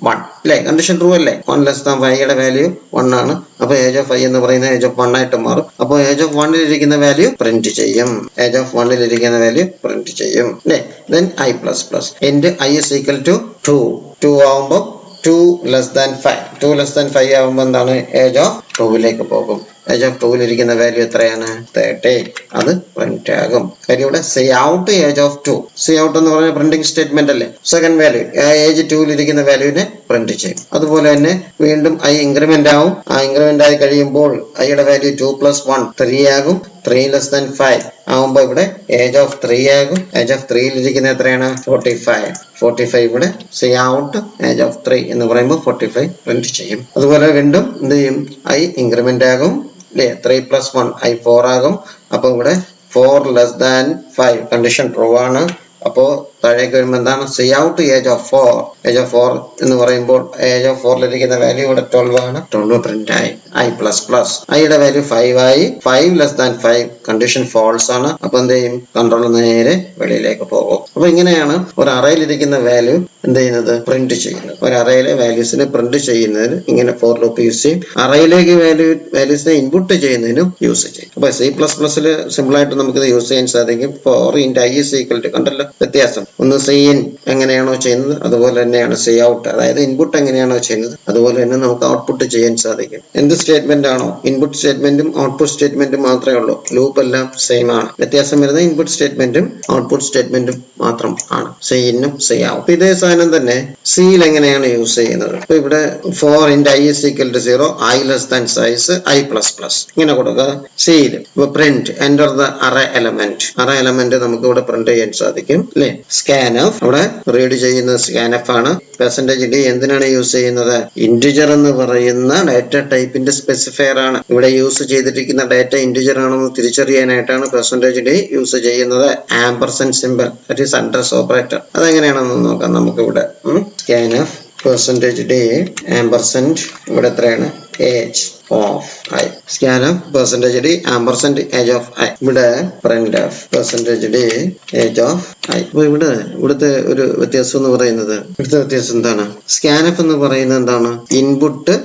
1 അല്ലേ, കണ്ടീഷൻ ട്രൂ അല്ലേ. 1 ലെസ് ദാൻ 5 യുടെ വാല്യൂ 1 ആണ്. അപ്പൊ ഏജ് ഓഫ് 5 എന്ന് പറയുന്നത് ഏജ് ഓഫ് 1 ആയിട്ട് മാറും. അപ്പൊ ഏജ് ഓഫ് 1 ഇരിക്കുന്ന വാല്യൂ പ്രിന്റ് ചെയ്യും. ഏജ് ഓഫ് 1 ഇരിക്കുന്ന വാല്യൂ പ്രിന്റ് ചെയ്യും അല്ലേ. then I plus plus and I is equal to 2 ആവുമ്പോൾ 2 less than 5 2 less than 5 ആവുമ്പോൾ എന്താണ് ഏജ് ഓഫ് 2ലേക്ക് പോകും. ഏജ് ഓഫ് 2 ഇരിക്കുന്ന വാല്യൂ എത്രയാണ് 30. അത് പ്രിന്റ് ആകും. കാര്യം ഇവിടെ see out age of 2. see out എന്ന് പറഞ്ഞ പ്രിന്റിംഗ് സ്റ്റേറ്റ്മെന്റ് അല്ലേ. സെക്കൻഡ് വാല്യൂ ഏജ് 2 ഇരിക്കുന്ന വാല്യൂവിനെ പ്രിന്റ് ചെയ്യും. അതുപോലെ തന്നെ വീണ്ടും I ഇൻക്രിമെന്റ് ആവും. ആ ഇൻക്രിമെന്റ് ആയി കഴിയുമ്പോൾ I യുടെ വാല്യൂ 2 plus 1 3 ആകും. 3 less than 5 ആവുമ്പോൾ ഇവിടെ ഏജ് ഓഫ് 3 ആകും. ഏജ് ഓഫ് 3 ഇരിക്കുന്ന എത്രയാണ് 45 ഇവിടെ see out ഏജ് ഓഫ് 3 എന്ന് പറയുമ്പോൾ 45 പ്രിന്റ് ചെയ്യും. അതുപോലെ വീണ്ടും എന്ത് ചെയ്യും, I ഇൻക്രിമെന്റ് ആകും അല്ലേ. 3 plus 1 I 4 ആകും. അപ്പൊ ഇവിടെ 4 less than 5 കണ്ടീഷൻ ട്രൂ ആണ്. അപ്പോ താഴേക്ക് വരുമ്പോൾ എന്താണ് see out ഏജ് ഓഫ് 4 എന്ന് പറയുമ്പോൾ ഏജ് ഓഫ് 4 ഇരിക്കുന്ന വാല്യൂ ഇവിടെ 12 ആണ്. 12 പ്രിന്റ് ആയി. I plus plus I യുടെ വാല്യൂ 5 ആയി. 5 less than 5 കണ്ടീഷൻ ഫോൾസ് ആണ്. അപ്പൊ എന്ത് ചെയ്യും, കൺട്രോൾ നേരെ വെളിയിലേക്ക് പോകും. അപ്പൊ ഇങ്ങനെയാണ് ഒരു അറയിൽ ഇരിക്കുന്ന വാല്യൂ എന്ത് ചെയ്യുന്നത്, പ്രിന്റ് ചെയ്യുന്നത്. ഒരു അറയിലെ വാല്യൂസിനെ പ്രിന്റ് ചെയ്യുന്നതിന് ഇങ്ങനെ ഫോർ ലൂപ്പ് യൂസ് ചെയ്യും. അറയിലേക്ക് വാല്യൂസിനെ ഇൻപുട്ട് ചെയ്യുന്നതിനും യൂസ് ചെയ്യും. അപ്പൊ C++ൽ സിമ്പിൾ ആയിട്ട് നമുക്ക് യൂസ് ചെയ്യാൻ സാധിക്കും. 4 × I is equal to, കണ്ടല്ലോ വ്യത്യാസം. ഒന്ന് CIN എങ്ങനെയാണോ ചെയ്യുന്നത് അതുപോലെ തന്നെയാണ് see out, അതായത് ഇൻപുട്ട് എങ്ങനെയാണോ ചെയ്യുന്നത് അതുപോലെ തന്നെ നമുക്ക് ഔട്ട്പുട്ട് ചെയ്യാൻ സാധിക്കും. എന്ത് സ്റ്റേറ്റ്മെന്റ് ആണോ, ഇൻപുട്ട് സ്റ്റേറ്റ്മെന്റും ഔട്ട്പുട്ട് സ്റ്റേറ്റ്മെന്റും മാത്രമേ ഉള്ളൂ. ലൂപ്പ് എല്ലാം സെയിം ആണ്. വ്യത്യാസം വരുന്നത് ഇൻപുട്ട് സ്റ്റേറ്റ്മെന്റും ഔട്ട്പുട്ട് സ്റ്റേറ്റ്മെന്റും മാത്രം ആണ്. CIN-ഉം see out. ഇതേ സാധനം തന്നെ സിയിൽ എങ്ങനെയാണ് യൂസ് ചെയ്യുന്നത്. ഇപ്പൊ ഇവിടെ 4 × I is equal to 0 I less than size I plus plus ഇങ്ങനെ കൊടുക്കുക. സിയിൽ ഇപ്പൊ print enter the array element നമുക്ക് ഇവിടെ പ്രിന്റ് ചെയ്യാൻ സാധിക്കും അല്ലെ. സ്കാൻഫ് അവിടെ റീഡ് ചെയ്യുന്നത് സ്കാൻഫ് ആണ്. %d എന്തിനാണ് യൂസ് ചെയ്യുന്നത്, ഇന്റിജർ എന്ന് പറയുന്ന ഡാറ്റ ടൈപ്പിന്റെ സ്പെസിഫയർ ആണ്. ഇവിടെ യൂസ് ചെയ്തിരിക്കുന്ന ഡാറ്റ ഇന്റിജർ ആണെന്ന് തിരിച്ചറിയാനായിട്ടാണ് %d യൂസ് ചെയ്യുന്നത്. Ampersand simple that is address operator. അതെങ്ങനെയാണെന്ന് നോക്കാം നമുക്ക് ഇവിടെ. സ്കാൻഫ് %d ആംപർസൻഡ് ഇവിടെ എത്രയാണ് age of I. Scanf %d ampersand age of I. ഇവിടെ printf %d age of I. അപ്പൊ ഇവിടുത്തെ ഒരു വ്യത്യാസം എന്ന് പറയുന്നത്, ഇവിടുത്തെ വ്യത്യാസം എന്താണ്, സ്കാൻഫ് എന്ന് പറയുന്നത് എന്താണ്, ഇൻപുട്ട്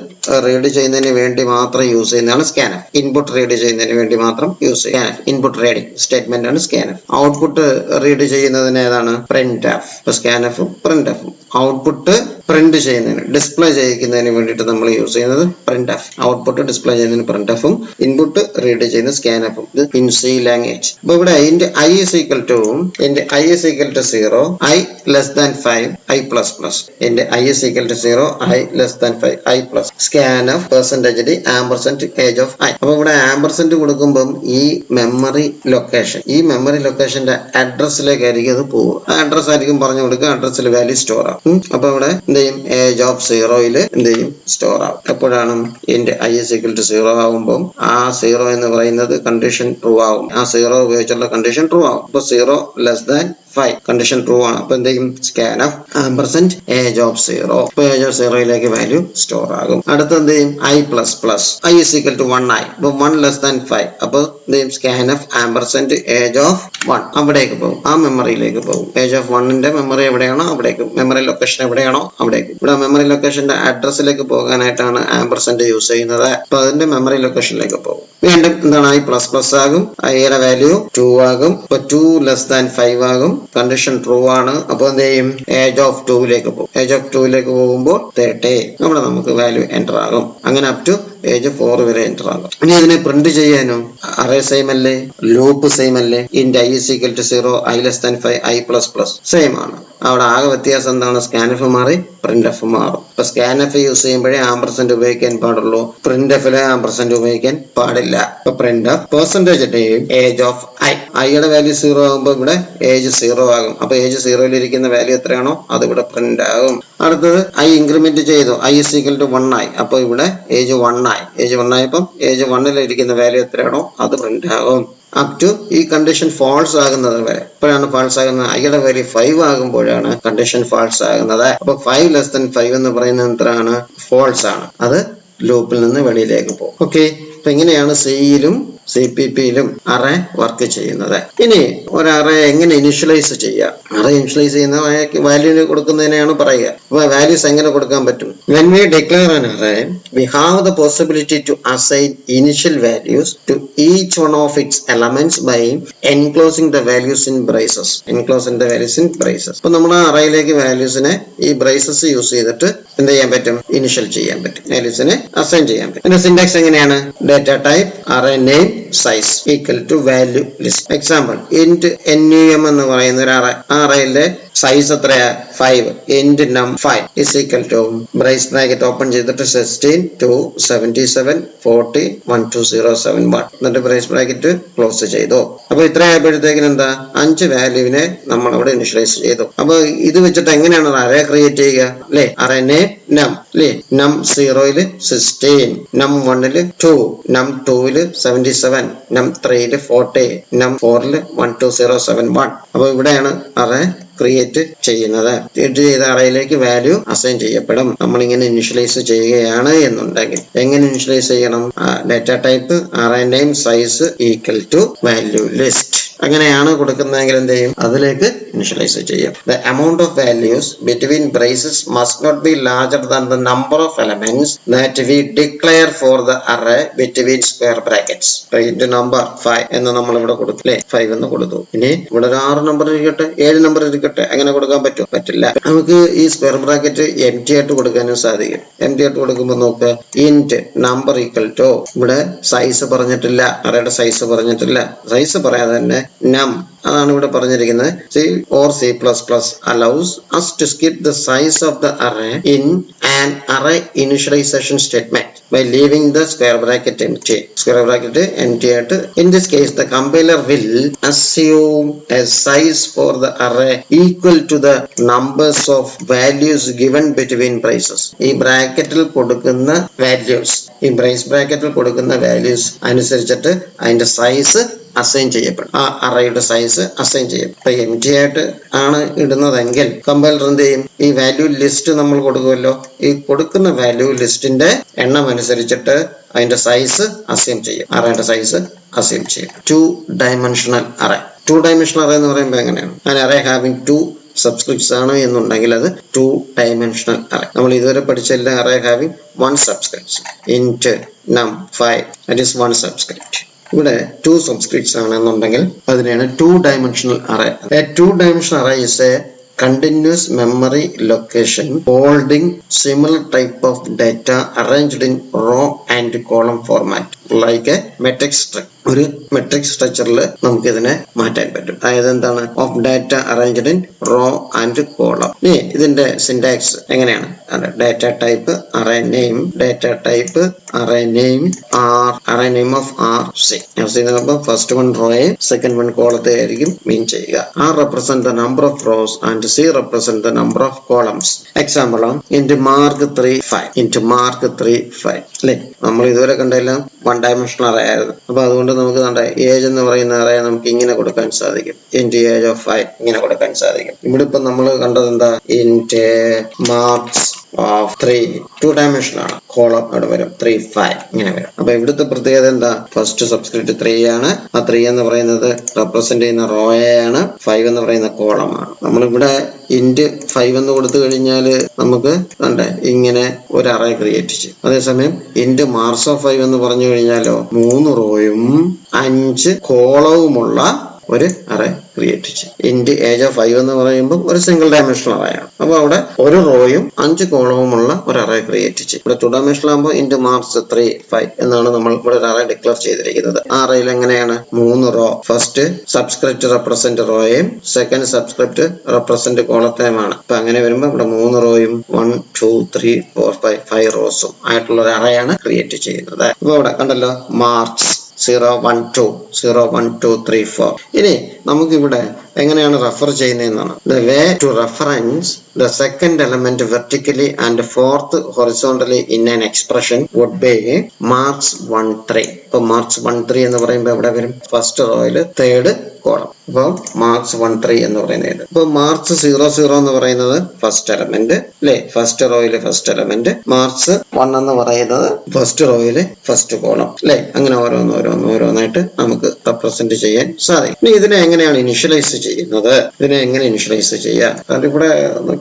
റീഡ് ചെയ്യുന്നതിന് വേണ്ടി മാത്രം യൂസ് ചെയ്യുന്നതാണ് സ്കാൻഫ്. ഇൻപുട്ട് റീഡ് ചെയ്യുന്നതിന് വേണ്ടി മാത്രം യൂസ് ചെയ്യാൻ ഇൻപുട്ട് റീഡിംഗ് സ്റ്റേറ്റ്മെന്റ് ആണ് സ്കാൻഫ്. ഔട്ട്പുട്ട് റീഡ് ചെയ്യുന്നതിന് ഏതാണ് printf. ഇപ്പൊ സ്കാൻഫും printfഉം ഔട്ട്പുട്ട് പ്രിന്റ് ചെയ്യുന്നതിന് ഡിസ്പ്ലേ ചെയ്യിക്കുന്നതിന് വേണ്ടിയിട്ട് നമ്മൾ യൂസ് ചെയ്യുന്നത് printf. ഔട്ട്പുട്ട് ഡിസ്പ്ലേ ചെയ്യുന്നതിന് printfഉം ഇൻപുട്ട് റീഡ് ചെയ്യുന്ന സ്കാൻഫും. ഇത് ഇൻ C ലാംഗ്വേജ്. അപ്പൊ ഇവിടെ I is equal to 0 I less than 5 I plus plus. I is equal to 0 I less than 5 I plus. Scanf %d ampersand age of I. അപ്പൊ ഇവിടെ ആംപർസൻഡ് കൊടുക്കുമ്പോൾ ഈ memory ലൊക്കേഷന്റെ അഡ്രസ്സിലേക്കായിരിക്കും അത് പോകും. ആ അഡ്രസ് ആയിരിക്കും പറഞ്ഞു കൊടുക്കുക. അഡ്രസ്സിൽ വാല്യൂ സ്റ്റോർ ആവും. അപ്പൊ ഇവിടെ എന്ത് ചെയ്യും, ഏജ് ഓഫ് 0യിൽ എന്ത് ചെയ്യും, സ്റ്റോർ ആവും. എപ്പോഴാണ് I is equal to 0 ആവുമ്പോൾ ആ 0 എന്ന് പറയുന്നത് കണ്ടീഷൻ ട്രൂ ആവും. ആ 0 ഉപയോഗിച്ചുള്ള കണ്ടീഷൻ ട്രൂ ആവും. അപ്പൊ 0 less than 5 കണ്ടീഷൻ ട്രൂ ആണ്. അപ്പൊ എന്ത് ചെയ്യും, സ്കാൻഫ് ആംപർസൻഡ് ഏജ് ഓഫ് 0. അപ്പൊ ഏജ് ഓഫ് 0യിലേക്ക് വാല്യൂ സ്റ്റോർ ആകും. അടുത്ത എന്ത് ചെയ്യും, I plus plus I is equal to 1I. അപ്പൊ 1 less than 5. അപ്പൊ എന്ത് ചെയ്യും, സ്കാൻഫ് ആംപർസൻഡ് ഏജ് ഓഫ് 1 അവിടേക്ക് പോകും, ആ മെമ്മറിയിലേക്ക് പോകും. ഏജ് ഓഫ് 1ന്റെ മെമ്മറി എവിടെയാണോ അവിടേക്ക്, മെമ്മറി ലൊക്കേഷൻ എവിടെയാണോ അവിടേക്ക്. ഇവിടെ മെമ്മറി ലൊക്കേഷന്റെ അഡ്രസ്സിലേക്ക് പോകാനായിട്ടാണ് ആംപർസൻഡ് യൂസ് ചെയ്യുന്നത്. അപ്പൊ അതിന്റെ മെമ്മറി ലൊക്കേഷനിലേക്ക് പോകും. വീണ്ടും എന്താണ്, I plus plus ആകും. ഐയുടെ വാല്യൂ 2 ആകും. അപ്പൊ 2 less than 5 ആകും. കണ്ടീഷൻ ട്രൂ ആണ്. അപ്പൊ എന്ത് ചെയ്യും, ഏജ് ഓഫ് 2ലേക്ക് പോകും. ഏജ് ഓഫ് 2ലേക്ക് പോകുമ്പോൾ 30 അവിടെ നമുക്ക് വാല്യൂ എൻ്റർ ആകും. അങ്ങനെ അപ് ടു ഏജ് 4 വരെ എൻ്റർ ആകും. ഇനി അതിനെ പ്രിന്റ് ചെയ്യാനോ, അറേ സെയിം അല്ലേ, ലൂപ്പ് സെയിം അല്ലേ. I is equal to 0 I less than 5 I plus plus same ആണ്. അവിടെ ആകെ വ്യത്യാസം എന്താണ്? സ്കാൻഎഫ് മാറി പ്രിന്റ്എഫ് മാറും. ഇപ്പൊ സ്കാൻഎഫ് യൂസ് ചെയ്യുമ്പോഴേ ആംപർസെന്റ് ഉപയോഗിക്കാൻ പാടുള്ളൂ, പ്രിന്റ്എഫിലെ ആംപർസെന്റ് ഉപയോഗിക്കാൻ പാടില്ല. ഇപ്പൊ പ്രിന്റ്എഫ് പെർസെന്റേജ് നെയിം ഏജ് ഓഫ് ഐയുടെ വാല്യൂ 0 ആകുമ്പോൾ ഇവിടെ ഏജ് 0 ആകും. അപ്പൊ ഏജ് 0യിൽ ഇരിക്കുന്ന വാല്യൂ എത്രയാണോ അത് ഇവിടെ പ്രിന്റ് ആകും. അടുത്തത് ഐ ഇൻക്രിമെന്റ് ചെയ്തു, ഐ ഇസ് ഈക്വൽ ടു 1 ആയി. അപ്പൊ ഇവിടെ ഏജ് 1 ആയി. ഏജ് 1 ആയപ്പോൾ ഏജ് 1ൽ ഇരിക്കുന്ന വാല്യൂ എത്രയാണോ അത് പ്രിന്റ് ആകും. അപ് ടു ഈ കണ്ടീഷൻ ഫാൾസ് ആകുന്നത് വരെ. എപ്പോഴാണ് ഫാൾസ് ആകുന്നത്? ഐയുടെ വാല്യൂ 5 ആകുമ്പോഴാണ് കണ്ടീഷൻ ഫാൾസ് ആകുന്നത്. അപ്പൊ 5 ലെസ് ദാൻ 5 എന്ന് പറയുന്നത് എന്താണ്? ഫാൾസ് ആണ്. അത് ലൂപ്പിൽ നിന്ന് വെളിയിലേക്ക് പോകും. ഓക്കെ, അപ്പൊ ഇങ്ങനെയാണ് സിയിലും CPPയിലും അറേ വർക്ക് ചെയ്യുന്നത്. ഇനി ഒരു അറേ എങ്ങനെ ഇനിഷ്യലൈസ് ചെയ്യാം? അറേ ഇനിഷ്യലൈസ് ചെയ്യുന്ന വാല്യൂ കൊടുക്കുന്നതിനെയാണ് പറയുക. അപ്പൊ വാല്യൂസ് എങ്ങനെ കൊടുക്കാൻ പറ്റും? When we declare an array, we have the possibility to assign initial values to each one of its elements by enclosing the values in braces. Enclosing the values in braces. അപ്പൊ നമ്മുടെ അറേയിലേക്ക് വാല്യൂസിനെ ഈ braces use ചെയ്തിട്ട് എന്ത് ചെയ്യാൻ പറ്റും? Initial ചെയ്യാൻ പറ്റും, വാല്യൂസിനെ assign ചെയ്യാൻ പറ്റും. അതിന്റെ സിന്റാക്സ് എങ്ങനെയാണ്? Data type array name size equal to value list. Example int num എന്ന് പറയുന്ന ഒരു അറേയിലെ സൈസ് എത്രയാ? 5. int num 5 is equal to brace bracket open ചെയ്തിട്ട് 16 to 77 40 12071 എന്നിട്ട് ബ്രേസ് ബ്രാക്കറ്റ് ക്ലോസ് ചെയ്തു. അപ്പൊ ഇത്ര ആയപ്പോഴത്തേക്കിന് എന്താ? 5 വാല്യൂവിനെ നമ്മൾ അവിടെ ഇനിഷ്യലൈസ് ചെയ്തു. അപ്പൊ ഇത് വെച്ചിട്ട് എങ്ങനെയാണ് അറേ ക്രിയേറ്റ് ചെയ്യുക? അല്ലെ, അറേ നെയിം നം, അല്ലെ, നം 0ൽ 16, നം 1ൽ 2, നം 2ൽ 77, നം 3ൽ 40, നം 4ൽ 12071. അപ്പൊ ഇവിടെയാണ് അറേ ക്രിയേറ്റ് ചെയ്യുന്നത്. ക്രിയേറ്റ് ചെയ്ത അറേയിലേക്ക് വാല്യൂ അസൈൻ ചെയ്യപ്പെടും. നമ്മളിങ്ങനെ ഇനിഷ്യലൈസ് ചെയ്യുകയാണ് എന്നുണ്ടെങ്കിൽ എങ്ങനെ ഇനിഷ്യലൈസ് ചെയ്യണം? Data type array name size equal to value list. അങ്ങനെയാണ് കൊടുക്കുന്നതെങ്കിൽ എന്ത് ചെയ്യും? അതിലേക്ക് ഇനിഷ്യലൈസ് ചെയ്യും. The amount of values between braces must not be larger than the number of elements that we declare for the array between square brackets. Int number 5 എന്ന് നമ്മൾ ഇവിടെ കൊടുത്തു, അല്ലെ, 5 എന്ന് കൊടുത്തു. ഇനി ഇവിടെ ഒരു 6 നമ്പർ ഇരിക്കട്ടെ, 7 നമ്പർ ഇരിക്കട്ടെ, അങ്ങനെ കൊടുക്കാൻ പറ്റും? പറ്റില്ല. നമുക്ക് ഈ സ്ക്വയർ ബ്രാക്കറ്റ് എംറ്റി ആയിട്ട് കൊടുക്കാനും സാധിക്കും. എംറ്റി ആയിട്ട് കൊടുക്കുമ്പോൾ നോക്കുക, ഇന്റ് നമ്പർ ഈക്വൽ ടു, ഇവിടെ സൈസ് പറഞ്ഞിട്ടില്ല, അറേയുടെ സൈസ് പറഞ്ഞിട്ടില്ല, സൈസ് പറയാതെ തന്നെ നം അതാണ് ഇവിടെ പറഞ്ഞിരിക്കുന്നത്. C or C++ allows us to skip the size of the array in an array initialization statement by leaving the square bracket empty. Square bracket empty ആയിട്ട്. In this case, the compiler will assume a size for the array equal to the numbers of values given between braces. ഈ ബ്രാക്കറ്റിൽ കൊടുക്കുന്ന values, ഈ brace ബ്രാക്കറ്റിൽ കൊടുക്കുന്ന values അനുസരിച്ചിട്ട് അതിന്റെ size assign ചെയ്യപ്പെടും. ആ അറേയുടെ സൈസ് അസൈൻ ചെയ്യും. ഇപ്പൊ എം ടി ആയിട്ട് ആണ് ഇടുന്നതെങ്കിൽ കമ്പൈലർ എന്ത് ചെയ്യും? ഈ വാല്യൂ ലിസ്റ്റ് നമ്മൾ കൊടുക്കുമല്ലോ, ഈ കൊടുക്കുന്ന വാല്യൂ ലിസ്റ്റിന്റെ എണ്ണം അനുസരിച്ചിട്ട് അതിന്റെ സൈസ് അസൈൻ ചെയ്യും. അറേയുടെ സൈസ് അസൈൻ ചെയ്യും. 2-dimensional array. 2-dimensional array എന്ന് പറയുമ്പോൾ എങ്ങനെയാണ്? an array having 2 സബ്സ്ക്രിപ്റ്റ്സ് ആണ് എന്നുണ്ടെങ്കിൽ അത് 2-dimensional array. നമ്മൾ ഇതുവരെ പഠിച്ചല്ല array having 1 subscript. int num 5 that is 1 subscript. ഇവിടെ 2 subscripts ആണെന്നുണ്ടെങ്കിൽ അതിനെയാണ് 2-dimensional array. A 2-dimensional array is a continuous memory location holding similar type of data arranged in row and column format like a matrix structure. ഒരു matrix സ്ട്രക്ചറിൽ നമുക്ക് ഇതിനെ മാറ്റാൻ പറ്റും. അതായത് എന്താണ്? Of data arranged in row and column. ഇനി ഇതിന്റെ സിന്റാക്സ് എങ്ങനെയാണ്? Data type array name, data type array name R, array name of R C. First one റോയെ സെക്കൻഡ് വൺ കോളത്തെ ആയിരിക്കും മീൻ ചെയ്യുക. R represent the number of rows and C represent the number of columns. Example int mark 3 5, int mark 3 5, അല്ലെ. നമ്മൾ ഇതുവരെ കണ്ടെല്ലാം 1-dimensional array ആയിരുന്നു. അപ്പൊ അതുകൊണ്ട് നമുക്ക് ഏജ് എന്ന് പറയുന്ന അറേ നമുക്ക് ഇങ്ങനെ കൊടുക്കാൻ സാധിക്കും. ഇൻറ്റ് ഏജ് ഓഫ് 5 ഇങ്ങനെ കൊടുക്കാൻ സാധിക്കും. ഇവിടെ ഇപ്പൊ നമ്മൾ കണ്ടത് എന്താ? ഇൻറ്റ് മാർക്സ് ഓഫ് 3 2-dimensional ആണ്. കോളം അവിടെ വരും 3 5 ഇങ്ങനെ വരും. അപ്പൊ ഇവിടുത്തെ പ്രത്യേകത എന്താ? ഫസ്റ്റ് സബ്സ്ക്രിപ്റ്റ് 3 ആണ്. ആ 3 എന്ന് പറയുന്നത് റെപ്രസെന്റ് ചെയ്യുന്ന റോയാണ്, 5 എന്ന് പറയുന്ന കോളമാണ്. നമ്മളിവിടെ ഇൻറ്റ് 5 എന്ന് കൊടുത്തു കഴിഞ്ഞാല് നമുക്ക് ഇങ്ങനെ ഒരു അറേ ക്രിയേറ്റ് ചെയ്യും. അതേസമയം ഇൻറ്റ് മാർക്സ് ഓഫ് 5 എന്ന് പറഞ്ഞു കഴിഞ്ഞാലോ 3 റോയും 5 കോളവുമുള്ള ഒരു അറേ ക്രിയേറ്റ് ചെയ്യും. ഇന്റ് ഏജ് ഓഫ് 5 എന്ന് പറയുമ്പോൾ ഒരു സിംഗിൾ ഡയമെൻഷണൽ അറേ ആണ്. അപ്പൊ അവിടെ ഒരു റോയും 5 കോളവുമുള്ള ഒരു അറേ ക്രിയേറ്റ് ചെയ്യും. ഇവിടെ 2 ഡയമെൻഷണൽ ആകുമ്പോൾ ഇന്റ് മാർക്സ് 3 5 എന്നാണ് നമ്മൾ ഇവിടെ ഒരു അറേ ഡിക്ലെയർ ചെയ്തിരിക്കുന്നത്. ആ അറേയിൽ എങ്ങനെയാണ് 3 റോ, ഫസ്റ്റ് സബ്സ്ക്രിപ്റ്റ് റെപ്രസെന്റ് റോയും സെക്കൻഡ് സബ്സ്ക്രിപ്റ്റ് റെപ്രസെന്റ് കോളത്തെയുമാണ്. അപ്പൊ അങ്ങനെ വരുമ്പോൾ ഇവിടെ 3 റോയും 1 2 3 4 5 റോസും ആയിട്ടുള്ള ഒരു അറേയാണ് ക്രിയേറ്റ് ചെയ്യുന്നത്. അപ്പൊ ഇവിടെ കണ്ടല്ലോ മാർക്സ് 0 1 2 0 1 2 3 4. ഇനി നമുക്കിവിടെ എങ്ങനെയാണ് റെഫർ ചെയ്യുന്നതെന്നാണ്. The way to reference the second element vertically and fourth horizontally in an expression would be marks 1 3. ഇപ്പൊ മാർക്സ് 1 3 എന്ന് പറയുമ്പോൾ എവിടെ വരും? ഫസ്റ്റ് റോയില് തേർഡ് കോളം. അപ്പൊ മാർക്സ് 1 3 എന്ന് പറയുന്നത്. ഇപ്പൊ മാർക്സ് 0 0 എന്ന് പറയുന്നത് ഫസ്റ്റ് എലമെന്റ് അല്ലെ, ഫസ്റ്റ് റോയില് ഫസ്റ്റ് എലമെന്റ്. മാർക്സ് 1 എന്ന് പറയുന്നത് ഫസ്റ്റ് റോയില് ഫസ്റ്റ് കോളം അല്ലെ. അങ്ങനെ ഓരോന്നായിട്ട് നമുക്ക് റെപ്രസെന്റ് ചെയ്യാൻ സാധിക്കും. ഇനി ഇതിനെ എങ്ങനെയാണ് ഇനിഷ്യലൈസ് ചെയ്യുന്നത്? ഇതിനെ എങ്ങനെ ഇനിഷ്യലൈസ് ചെയ്യാം? കാരണം ഇവിടെ നമുക്ക്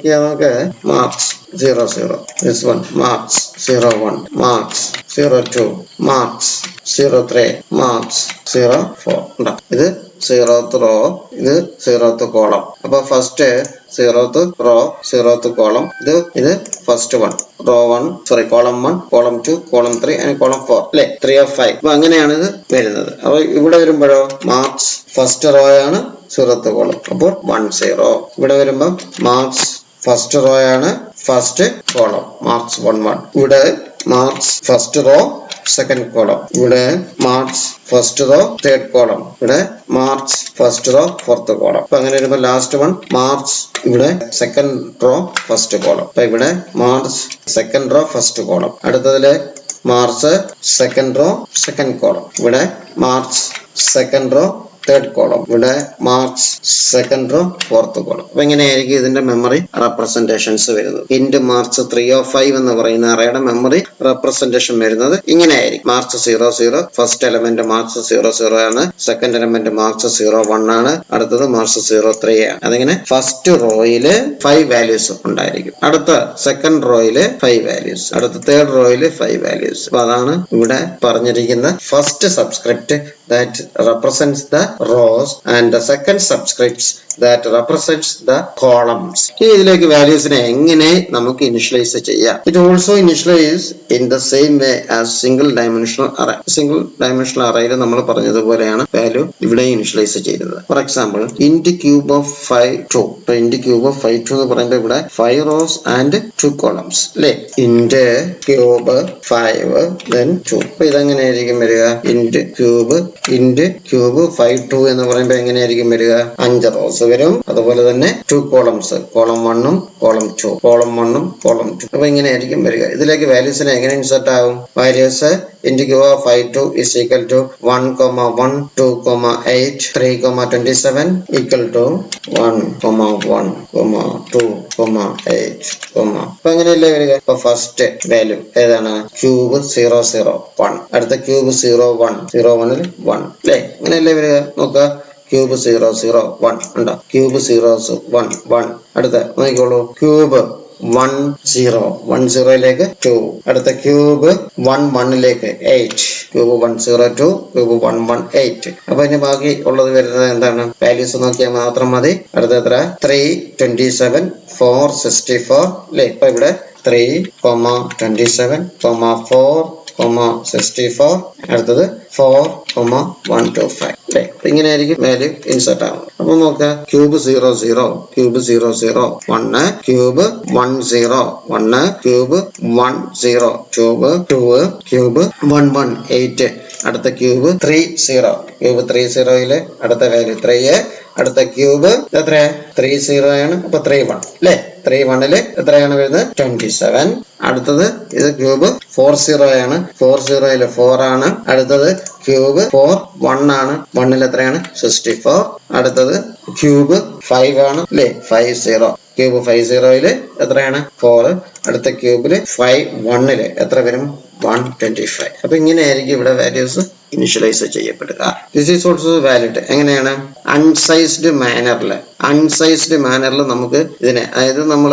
marks 0 0, this one marks 0 1, marks 0 2, marks 0 3, marks 0 4. ഇത് 0th റോ, ഇത് 0th കോളം. അപ്പൊ first 0th row 0th column, ഇത് first column 1, column 2, column 3 and column 4 അല്ലെ, 3 of 5. അപ്പൊ അങ്ങനെയാണ് ഇത് വരുന്നത്. അപ്പൊ ഇവിടെ വരുമ്പോഴോ മാർക്സ് ഫസ്റ്റ് റോ ആണ് 0th കോളം, അപ്പോൾ 1 0. ഇവിടെ വരുമ്പോ മാർക്സ് ഫസ്റ്റ് റോ ആണ് ഫസ്റ്റ് കോളം, മാർക്സ് 1 1. ഇവിടെ marks first row second column, ഇവിടെ marks first row third column, ഇവിടെ marks first row fourth column. അപ്പൊ അങ്ങനെ വരുമ്പോൾ ലാസ്റ്റ് വൺ മാർക്സ് ഇവിടെ സെക്കൻഡ് റോ ഫസ്റ്റ് കോളം. അപ്പൊ ഇവിടെ marks second row first column. അടുത്തതില് marks second row second column, ഇവിടെ marks second row third column, ഇവിടെ marks second row fourth column. അപ്പൊ എങ്ങനെയായിരിക്കും ഇതിന്റെ മെമ്മറി റെപ്രസെന്റേഷൻസ് വരുന്നത്? ഇന്റ് മാർക്സ് 3 of 5 എന്ന് പറയുന്ന അറേയുടെ മെമ്മറി റെപ്രസെന്റേഷൻ വരുന്നത് ഇങ്ങനെയായിരിക്കും. മാർക്സ് 0 0, ഫസ്റ്റ് എലമെന്റ് മാർക്സ് 0 0 ആണ്, സെക്കൻഡ് എലമെന്റ് മാർക്സ് 0 1 ആണ്, അടുത്തത് മാർക്സ് 0 3 ആണ്. അതിങ്ങനെ ഫസ്റ്റ് റോയില് 5 വാല്യൂസ് ഉണ്ടായിരിക്കും, അടുത്ത സെക്കൻഡ് റോയില് 5 വാല്യൂസ്, അടുത്ത തേർഡ് റോയില് 5 വാല്യൂസ്. അപ്പൊ അതാണ് ഇവിടെ പറഞ്ഞിരിക്കുന്ന first subscript that represents the rows and the second subscripts that represents the columns. ഇതിലേക്ക് വാല്യൂസിനെ എങ്ങനെ നമുക്ക് ഇനിഷ്യലൈസ് ചെയ്യാം? It also initialize in the same way as single dimensional array. Single dimensional arrayയിൽ നമ്മൾ പറഞ്ഞതുപോലെയാണ് വാല്യൂ ഇവിടെ ഇനിഷ്യലൈസ് ചെയ്യുന്നത്. For example int cube of 5 2. ഇപ്പൊ int cube of 5 2 എന്ന് പറയുമ്പോൾ ഇവിടെ 5 rows and 2 columns അല്ലേ. int cube 5 then 2. അപ്പൊ ഇതെങ്ങനെയായിരിക്കും വരിക? int cube 5 2 എന്ന് പറയുമ്പോൾ എങ്ങനെയായിരിക്കും വരിക? 5 റോസ് വരും, അതുപോലെ തന്നെ 2 columns, column 1 column 2, column 1 column 2. അപ്പൊ ഇങ്ങനെയായിരിക്കും വരിക. ഇതിലേക്ക് വാല്യൂസിനെ എങ്ങനെ ഇൻസർട്ട് ആവും? Values int cube of 5 2 is equal to 1 1 2 8 3 27 equal to 1 1 2 8 അപ്പൊ അങ്ങനെയല്ലേ വരിക? അപ്പൊ ഫസ്റ്റ് വാല്യൂ ഏതാണ്? ക്യൂബ് 0 0 1, അടുത്ത ക്യൂബ് 0 1 0 1 1 അല്ലേ. അങ്ങനെയല്ലേ വരിക? നോക്കുക, ക്യൂബ് 0 0 1 ഉണ്ടോ? ക്യൂബ് 0 1 1. അടുത്ത നോക്കിക്കോളൂ, ക്യൂബ് 1 0 1 0ലേക്ക് 2, അടുത്ത ക്യൂബ് 1 1ലേക്ക് 8, ക്യൂബ് 1 0 2, ക്യൂബ് 1 1 8. അപ്പൊ ഇനി ബാക്കി ഉള്ളത് വരുന്നത് എന്താണ്? വാല്യൂസ് നോക്കിയാൽ മാത്രം മതി. അടുത്ത എത്ര? 3 27 4 64 അല്ലേ. ഇപ്പൊ ഇവിടെ 3 27 4 64, അടുത്തത് 4 1 2 5 അല്ലേ. ഇങ്ങനെയായിരിക്കും വാല്യൂ ഇൻസർട്ട് ആവുന്നത്. അപ്പൊ നോക്കാം, cube 0 0 cube 0 0 1, cube 1 0 1, cube 1 0 2, cube 1 1 8, അടുത്ത ക്യൂബ് 3 0, ക്യൂബ് 3 0യില് അടുത്ത വാല്യൂ 3, അടുത്ത ക്യൂബ് എത്ര? 3 0 ആണ്, അപ്പൊ 3 1 അല്ലേ. 3 1ല് എത്രയാണ് വരുന്നത്? 27. അടുത്തത് ഇത് ക്യൂബ് 4 0 ആണ്, 4 0യില് 4 ആണ്, അടുത്തത് ക്യൂബ് 4 1 ആണ്, 1ൽ എത്രയാണ്? 64. അടുത്തത് ക്യൂബ് 5 ആണ് അല്ലേ, 5 0, ക്യൂബ് 5 0യില് എത്രയാണ്? 4. അടുത്ത ക്യൂബില് 5 1ല് എത്ര വരും? 125. അപ്പൊ ഇങ്ങനെയായിരിക്കും ഇവിടെ വാല്യൂസ് ഇനിഷ്യലൈസ് ചെയ്യപ്പെടുക. This is also valid. എങ്ങനെയാണ്? അൺസൈസ്ഡ് മാനറിൽ നമുക്ക് ഇതിനെ, അതായത് നമ്മൾ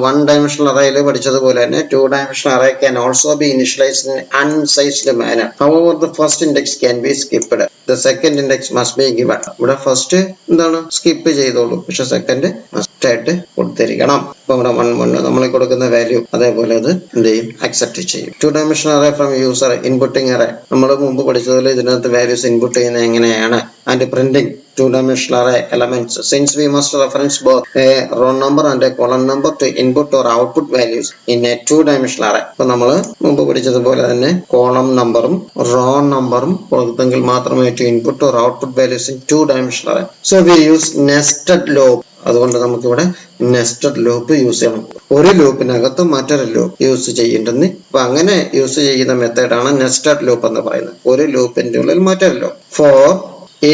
1 dimensional arrayയിൽ പഠിച്ചതുപോലെ തന്നെ 2 dimensional array can also be initialized in unsized manner. However, the first index can be skipped. The second index must be given. ഇവിടെ ഫസ്റ്റ് എന്താണ് skip ചെയ്തോളൂ, പക്ഷെ സെക്കൻഡ് മസ്റ്റ് ആയിട്ട് കൊടുത്തിരിക്കണം. അപ്പൊ ഇവിടെ 1 1 നമ്മൾ കൊടുക്കുന്ന വാല്യൂ അതേപോലെ അത് എന്ത് ചെയ്യും? അക്സെപ്റ്റ് ചെയ്യും. 2 dimensional array from user inputting array. നമ്മൾ മുമ്പ് പഠിച്ചതുപോലെ ഇതിനകത്ത് വാല്യൂസ് ഇൻപുട്ട് ചെയ്യുന്നത് എങ്ങനെയാണ്? And printing 2 dimensional array elements. Since we must reference both a row number and a column number to input or output values in a 2 dimensional array. അപ്പോൾ നമ്മൾ മുമ്പ് പഠിച്ചതുപോലെ തന്നെ column നമ്പറും റോ നമ്പറും കൊടുത്തെങ്കിൽ മാത്രമേ to input or output values in 2 dimensional array. So we use nested loop. അതുകൊണ്ട് നമുക്ക് ഇവിടെ നെസ്റ്റഡ് ലൂപ്പ് യൂസ് ചെയ്യണം. ഒരു ലൂപ്പിനകത്ത് മറ്റൊരു ലൂപ്പ് യൂസ് ചെയ്യേണ്ടെന്ന്. അപ്പൊ അങ്ങനെ യൂസ് ചെയ്യുന്ന മെത്തേഡാണ് നെസ്റ്റഡ് ലൂപ്പ് എന്ന് പറയുന്നത്. ഒരു ലൂപ്പിന്റെ ഉള്ളിൽ മറ്റൊരു loop. For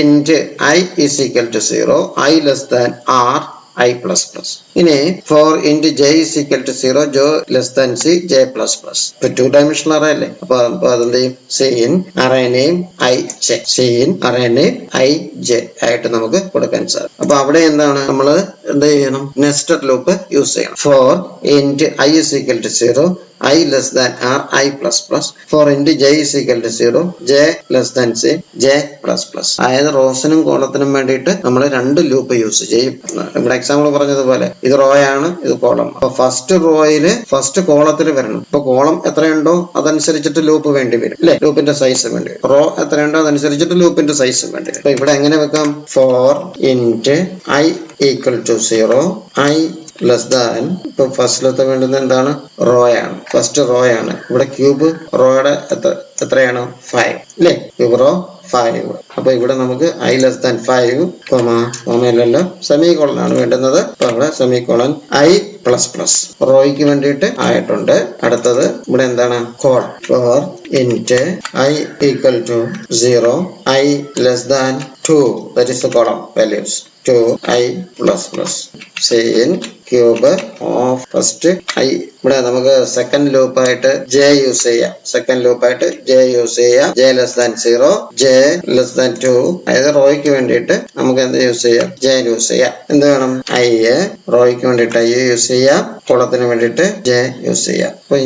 int I is equal to 0, I less than R, I plus plus. ഇനി for int j is equal to 0, j less than c, j plus plus. ഇപ്പൊ 2 dimensional array അല്ലേ? അപ്പൊ അതെന്ത് ചെയ്യും? sin array name I j, sin array name I j ആയിട്ട് നമുക്ക് കൊടുക്കാൻ സാധിക്കും. അപ്പൊ അവിടെ എന്താണ് നമ്മൾ എന്ത് ചെയ്യണം? നെസ്റ്റഡ് ലൂപ്പ് യൂസ് ചെയ്യണം. for int I is equal to 0, I less than R, I plus plus. For int j is equal to 0, j less than c, j plus plus. അതായത് റോസിനും കോളത്തിനും വേണ്ടിയിട്ട് നമ്മൾ 2 ലൂപ്പ് യൂസ് ചെയ്യും. ഇവിടെ example പറഞ്ഞതുപോലെ ഇത് raw ആണ്, ഇത് കോളം. അപ്പൊ ഫസ്റ്റ് റോയില് ഫസ്റ്റ് കോളത്തിൽ വരണം. ഇപ്പൊ കോളം എത്രയുണ്ടോ അതനുസരിച്ചിട്ട് ലൂപ്പ് വേണ്ടി വരും അല്ലെ? ലൂപ്പിന്റെ സൈസ് വേണ്ടി വരും. റോ എത്രയുണ്ടോ അതനുസരിച്ചിട്ട് ലൂപ്പിന്റെ സൈസ് വേണ്ടി വരും. അപ്പൊ ഇവിടെ എങ്ങനെ വെക്കാം? For int I equal to 0, I less than, ഇപ്പൊ ഫസ്റ്റിലത്തെ വേണ്ടുന്ന എന്താണ്? റോ ആണ്, ഫസ്റ്റ് റോ ആണ്. ഇവിടെ ക്യൂബ് റോയുടെ എത്രയാണ്? 5 അല്ലേ? Cube row 5. അപ്പൊ ഇവിടെ നമുക്ക് I less than 5 കോമയിലല്ലോ സെമികോളൻ ആണ് വേണ്ടുന്നത്. അപ്പൊ അവിടെ സെമികോളൻ I പ്ലസ് പ്ലസ് റോയ്ക്ക് വേണ്ടിയിട്ട് ആയിട്ടുണ്ട്. അടുത്തത് ഇവിടെ എന്താണ്? Col. For int I equal to 0, I less than 2, that is the column values, 2 I plus plus. sin cube of first I. ഇവിടെ നമുക്ക് സെക്കൻഡ് ലൂപ്പ് ആയിട്ട് j യൂസ് ചെയ്യാം. സെക്കൻഡ് ലൂപ്പ് ആയിട്ട് j യൂസ് ചെയ്യാം. j less than 0, j less than 2. അതായത് റോയ്ക്ക് വേണ്ടിയിട്ട് നമുക്ക് എന്ത് യൂസ് ചെയ്യാം? j യൂസ് ചെയ്യാം. എന്ത് വേണം? I. റോയ്ക്ക് വേണ്ടിയിട്ട് I യൂസ് ചെയ്യാം, കോളത്തിന് വേണ്ടിയിട്ട് j യൂസ് ചെയ്യാം. അപ്പൊ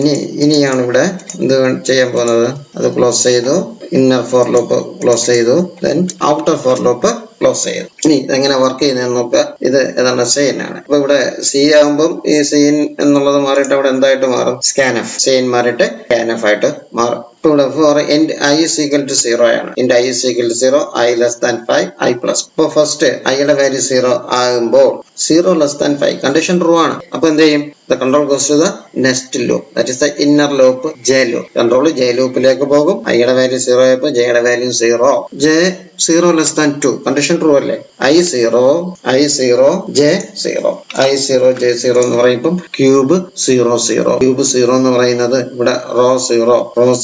ഇനിയാണ് ഇവിടെ എന്ത് ചെയ്യാൻ പോകുന്നത്? അത് ക്ലോസ് ചെയ്തു, ഇന്നർ ഫോർ ലൂപ്പ് ക്ലോസ് ചെയ്തു, then outer for loop close ചെയ്തു. ഇനി ഇതെങ്ങനെ വർക്ക് ചെയ്യുന്നതെന്ന് നോക്കുക. ഇത് ഏതാണ്? സെയിൻ ആണ്. അപ്പൊ ഇവിടെ സി ആകുമ്പോൾ ഈ സെയിൻ എന്നുള്ളത് മാറിയിട്ട് അവിടെ എന്തായിട്ട് മാറും? സ്കാൻഎഫ്. സെയിൻ മാറിയിട്ട് സ്കാൻഎഫ് ആയിട്ട് മാറും. ഇവിടെ four int I is equal to 0 ആണ്. int I is equal to 0, I less than 5, I plus. അപ്പൊ ഫസ്റ്റ് ഐയുടെ വാല്യൂ 0 ആകുമ്പോൾ 0 less than 5 കണ്ടീഷൻ ട്രൂ ആണ്. അപ്പൊ എന്ത് ചെയ്യും? The control goes to the next loop, that is the inner loop, j loop. Control j loopലേക്ക് പോകും. ഐയുടെ value 0 ആയപ്പോൾ j യുടെ value 0, j 0 less than 2 condition true അല്ലേ? I 0, j 0, I 0, j 0 എന്ന് പറയുമ്പോൾ ക്യൂബ് 0 0. ക്യൂബ് 0 എന്ന് പറയുന്നത് ഇവിടെ റോ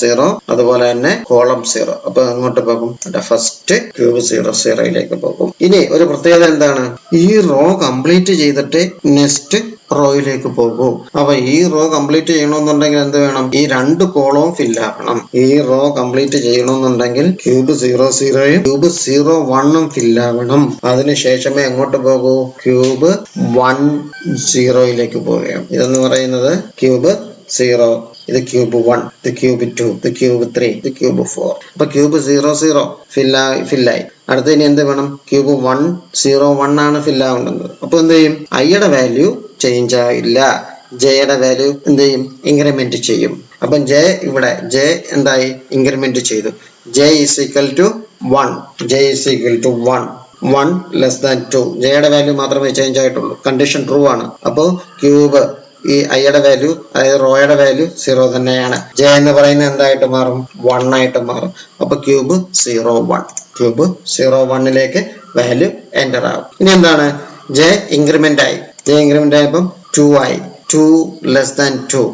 0, അതുപോലെ തന്നെ കോളം 0. അപ്പൊ അങ്ങോട്ട് പോകും, ഫസ്റ്റ് ക്യൂബ് 0 0യിലേക്ക് പോകും. ഇനി ഒരു പ്രത്യേകത എന്താണ്? ഈ റോ കംപ്ലീറ്റ് ചെയ്തിട്ട് നെക്സ്റ്റ് റോയിലേക്ക് പോകൂ. അപ്പൊ ഈ റോ കംപ്ലീറ്റ് ചെയ്യണമെന്നുണ്ടെങ്കിൽ എന്ത് വേണം? ഈ 2 കോളവും ഫില്ലാക്കണം. ഈ റോ കംപ്ലീറ്റ് ചെയ്യണമെന്നുണ്ടെങ്കിൽ ക്യൂബ് 0 0യും ക്യൂബ് 0 1ഉം ഫില്ലാവണം. അതിനുശേഷമേ എങ്ങോട്ട് പോകൂ? ക്യൂബ് 1 0യിലേക്ക് പോവുകയാണ്. ഇതെന്ന് പറയുന്നത് ക്യൂബ് 0, ഇത് ക്യൂബ് 1, ഇത് ക്യൂബ് 2, ഇത് ക്യൂബ് 3, ഇത് ക്യൂബ് 4. അപ്പൊ ക്യൂബ് 0 0 ഫില്ലായി. അടുത്ത ഇനി എന്ത് വേണം? ക്യൂബ് 1 0 1 ആണ് ഫില്ലാവേണ്ടത്. അപ്പൊ എന്ത് ചെയ്യും? ഐയുടെ വാല്യൂ ചേഞ്ച് ആയില്ല, ജെയുടെ വാല്യൂ എന്ത് ചെയ്യും? ഇൻക്രിമെന്റ് ചെയ്യും. അപ്പൊ ഇവിടെ ജെ എന്തായി? ഇൻക്രിമെന്റ് ചെയ്തു. J is equal to 1, J is equal to 1 less than 2. ജെയുടെ വാല്യൂ മാത്രമേ ചേഞ്ച് ആയിട്ടുള്ളൂ. കണ്ടീഷൻ ട്രൂ ആണ്. അപ്പോ ക്യൂബ് ഈ ഐയുടെ വാല്യൂ, അതായത് റോയുടെ വാല്യൂ 0 തന്നെയാണ്. ജെ എന്ന് പറയുന്നത് എന്തായിട്ട് മാറും? 1 ആയിട്ട് മാറും. അപ്പൊ ക്യൂബ് 0 1, ക്യൂബ് 0 1ലേക്ക് വാല്യൂ എൻ്റർ ആകും. ഇനി എന്താണ്? ജെ ഇൻക്രിമെന്റ് ആയി. ജെ ഇൻക്രിമെന്റ് ആയപ്പം 2 ആയി, 2 ലെസ് ദാൻ 2.